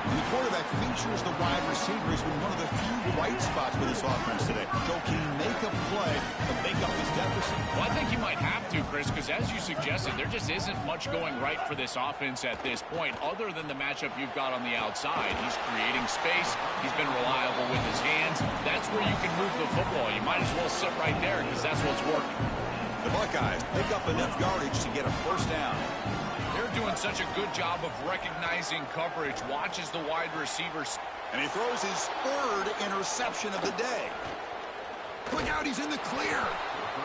And the quarterback features the wide receiver. He's been one of the few bright spots with this offense today. So can he make a play to make up his deficit? Well, I think he might have to, Chris, because as you suggested, there just isn't much going right for this offense at this point, other than the matchup you've got on the outside. He's creating space. He's been reliable with his hands. That's where you can move the football. You might as well sit right there because that's what's working. The Buckeyes pick up enough yardage to get a first down. They're doing such a good job of recognizing coverage. Watches the wide receivers. And he throws his 3rd interception of the day. Look out, he's in the clear.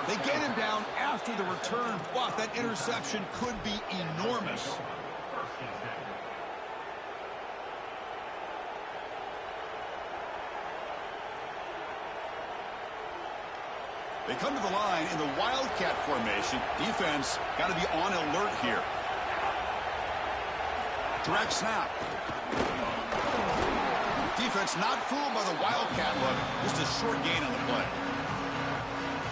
They get him down after the return block. That interception could be enormous. They come to the line in the Wildcat formation. Defense got to be on alert here. Direct snap. defense not fooled by the Wildcat look. Just a short gain on the play.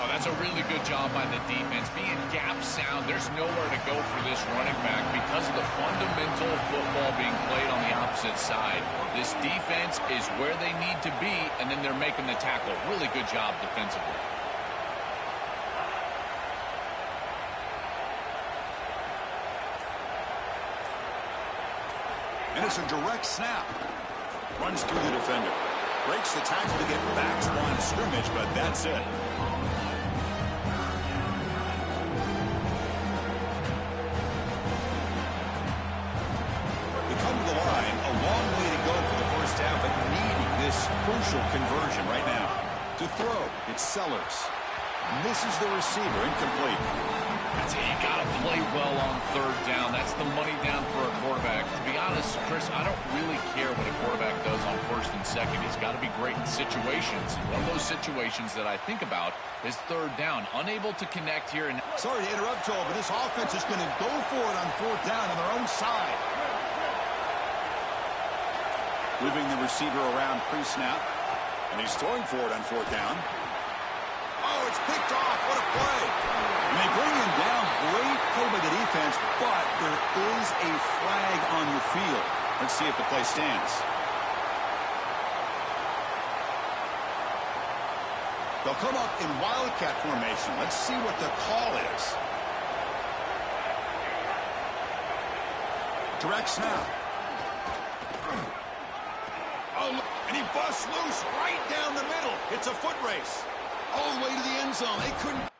Oh, that's a really good job by the defense. Being gap sound, there's nowhere to go for this running back because of the fundamental football being played on the opposite side. This defense is where they need to be, and then they're making the tackle. Really good job defensively. And it's a direct snap. Runs through the defender. Breaks the tackle to get back to the line of scrimmage, but that's it. They come to the line. A long way to go for the first half, but needing this crucial conversion right now. To throw, it's Sellers. Misses the receiver, incomplete. That's it. You got to play well on third down. That's the money down for a quarterback. To be honest, Chris, I don't really care what a quarterback does on first and second. He's got to be great in situations. One of those situations that I think about is third down. Unable to connect here. And sorry to interrupt, Joel, but this offense is going to go for it on fourth down on their own side. Moving the receiver around pre-snap. And he's throwing for it on fourth down. Oh, it's picked off. What a play. And they bring him down. Great play by the defense, but there is a flag on the field. Let's see if the play stands. They'll come up in Wildcat formation. Let's see what the call is. Direct snap. Oh, and he busts loose right down the middle. It's a foot race. All the way to the end zone. They couldn't.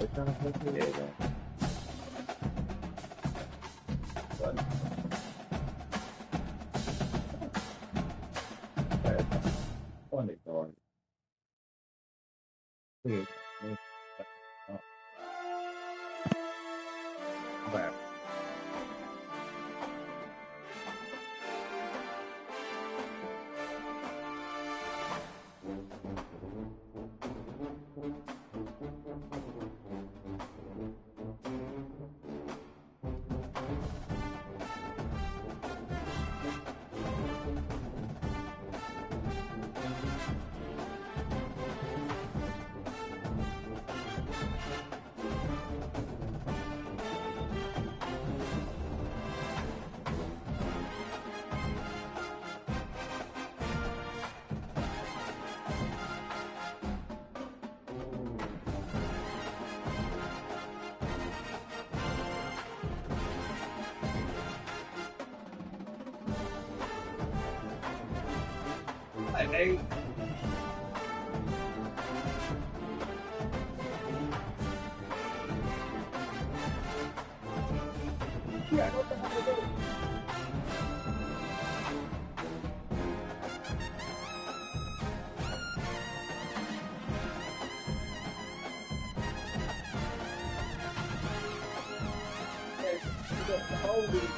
Somebody trying to put me there. Funny story. Hey. Yeah, what the hell is it? Hey, you got the whole week.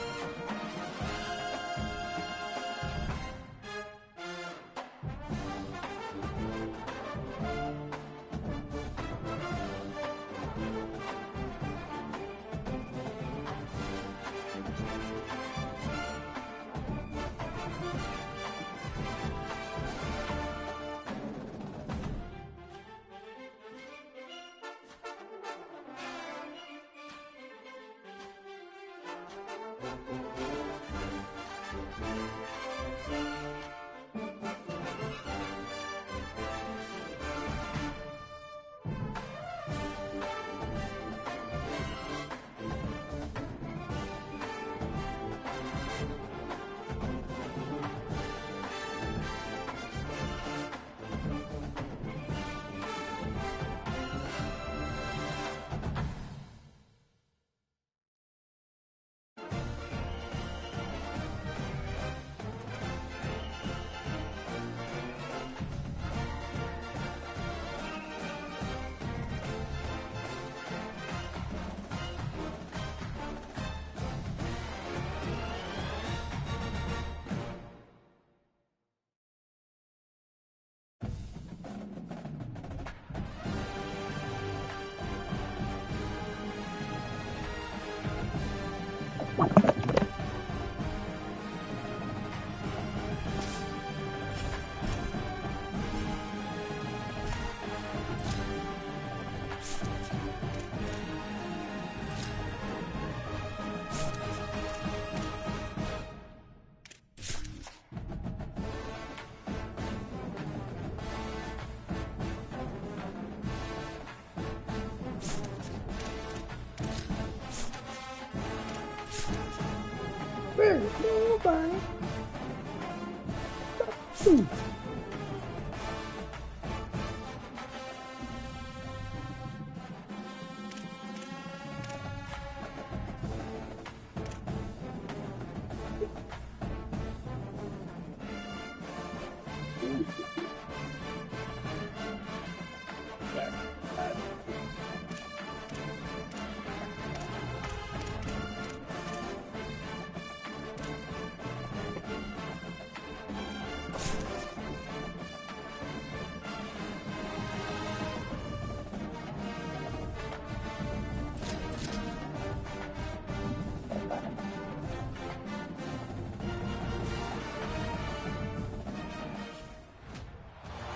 There's nobody.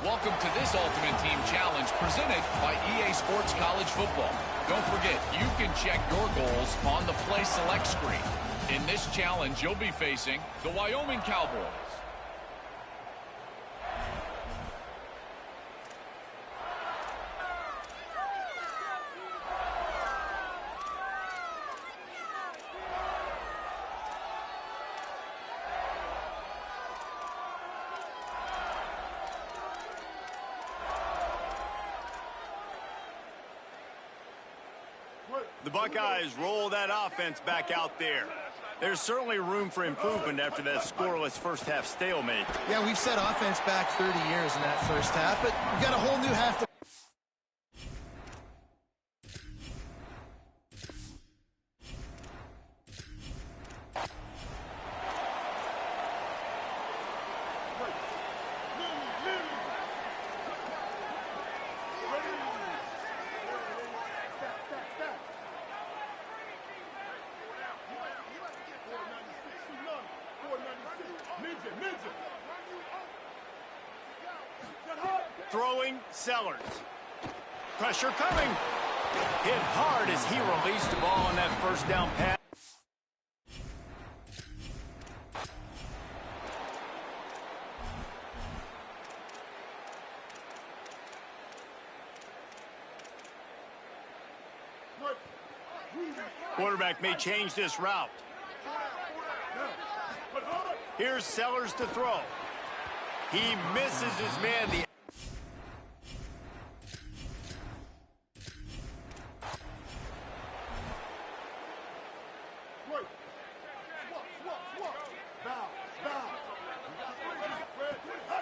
Welcome to this Ultimate Team Challenge presented by EA Sports College Football. Don't forget, you can check your goals on the Play Select screen. In this challenge, you'll be facing the Wyoming Cowboys. The Buckeyes roll that offense back out there. There's certainly room for improvement after that scoreless first-half stalemate. Yeah, we've set offense back 30 years in that first half, but we've got a whole new half to... Throwing, Sellers. Pressure coming. Hit hard as he released the ball on that first down pass. Quarterback may change this route. Here's Sellers to throw. He misses his man.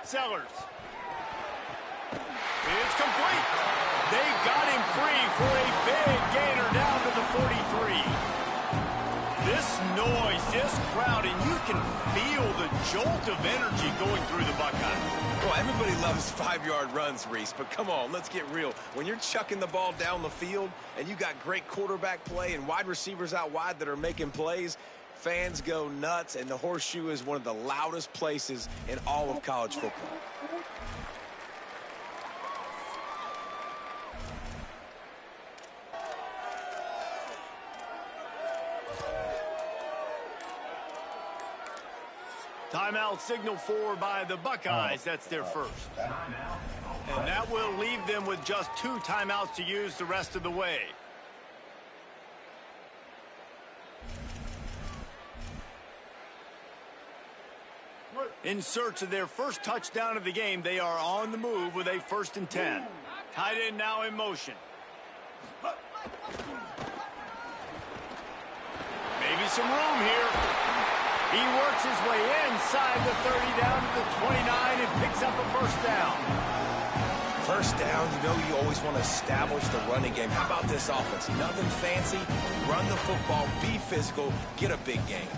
Sellers. It's complete. They got him free for a big gainer down to the 43. This noise, this crowd, and you can feel the jolt of energy going through the Buckeyes. Well, everybody loves 5-yard runs, Reese, but come on, let's get real. When you're chucking the ball down the field and you got great quarterback play and wide receivers out wide that are making plays, fans go nuts, and the Horseshoe is one of the loudest places in all of college football. Timeout signaled for by the Buckeyes. That's their first. And that will leave them with just 2 timeouts to use the rest of the way. In search of their first touchdown of the game, they are on the move with a 1st and 10. Tight end now in motion. Maybe some room here. He works his way inside the 30 down to the 29 and picks up a 1st down. First down, you know you always want to establish the running game. How about this offense? Nothing fancy. Run the football, be physical, get a big gain.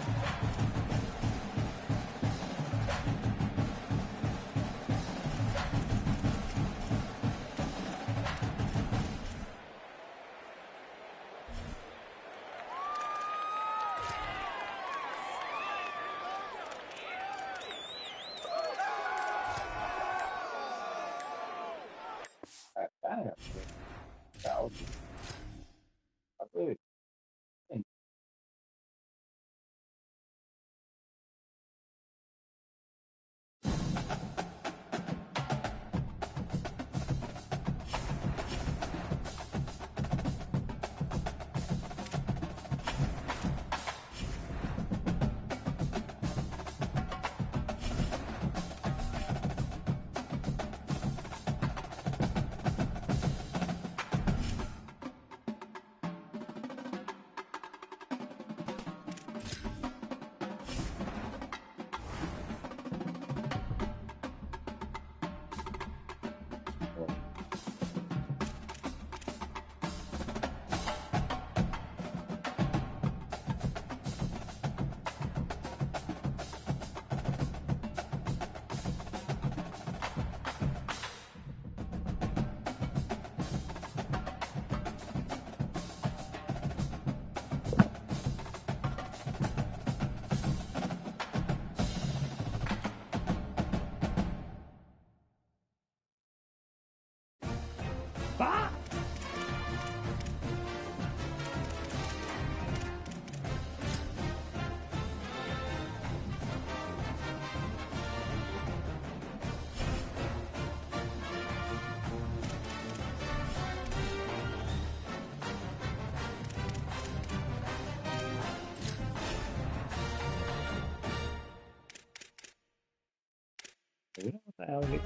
What the hell is it?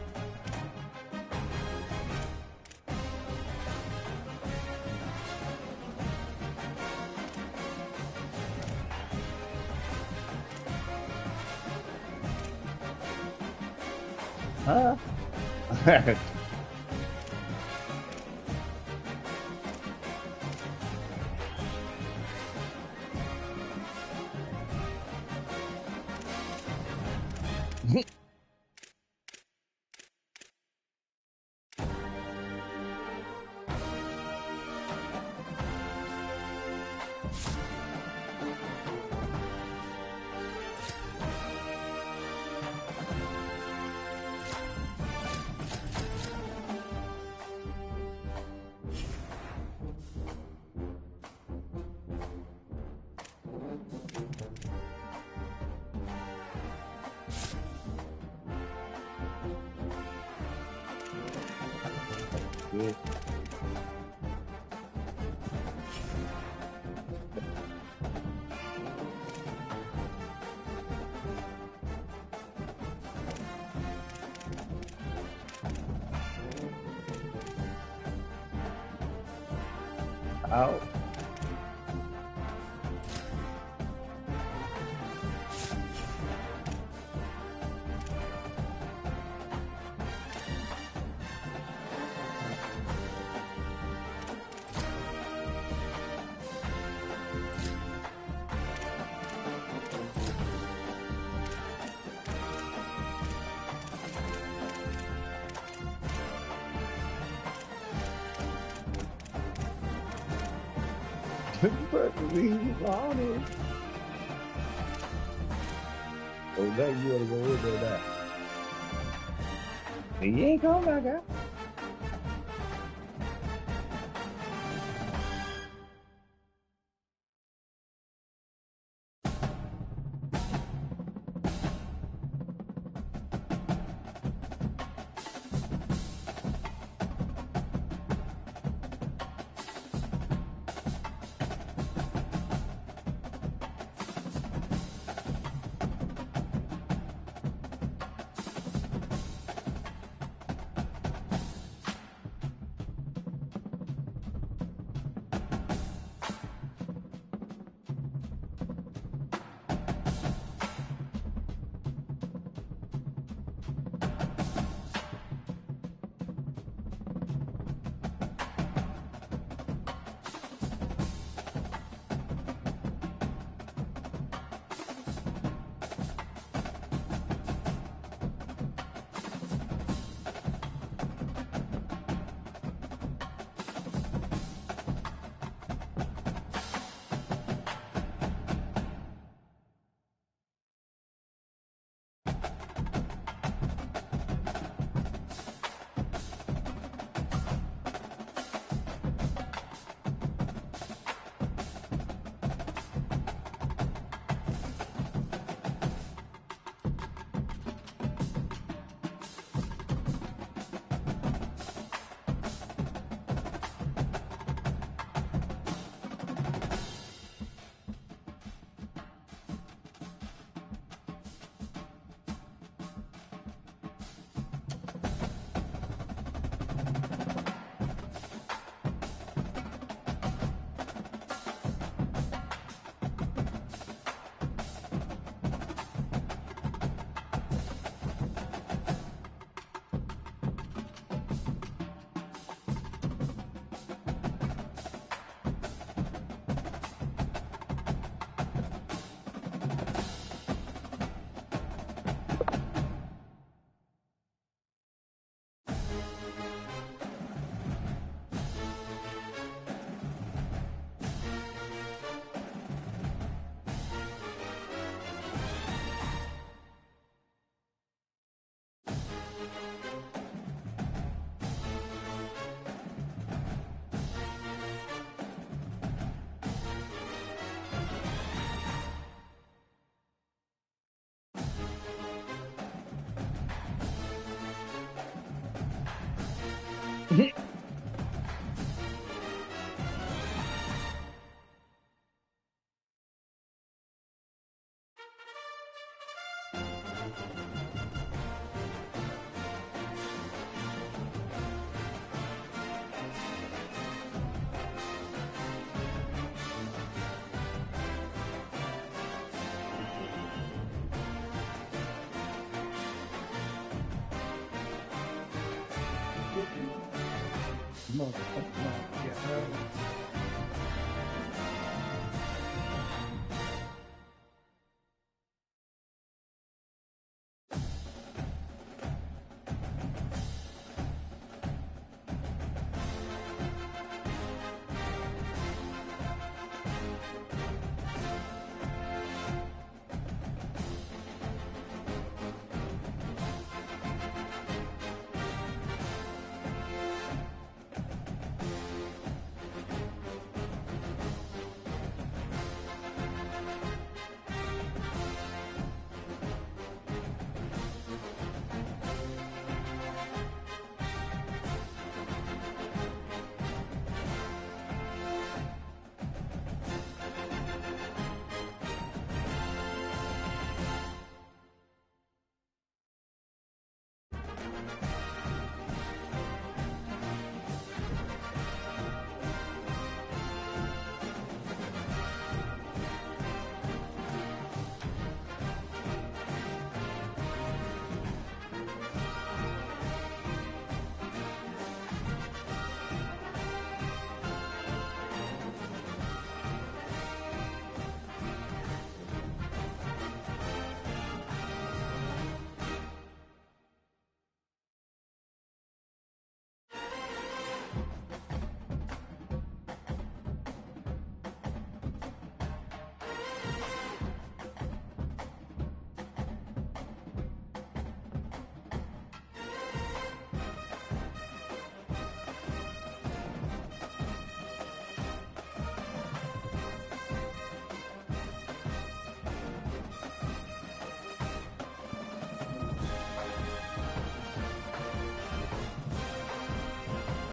Huh? Good. Out. Perfectly honest. So now you wanna go in there now. He ain't coming back out.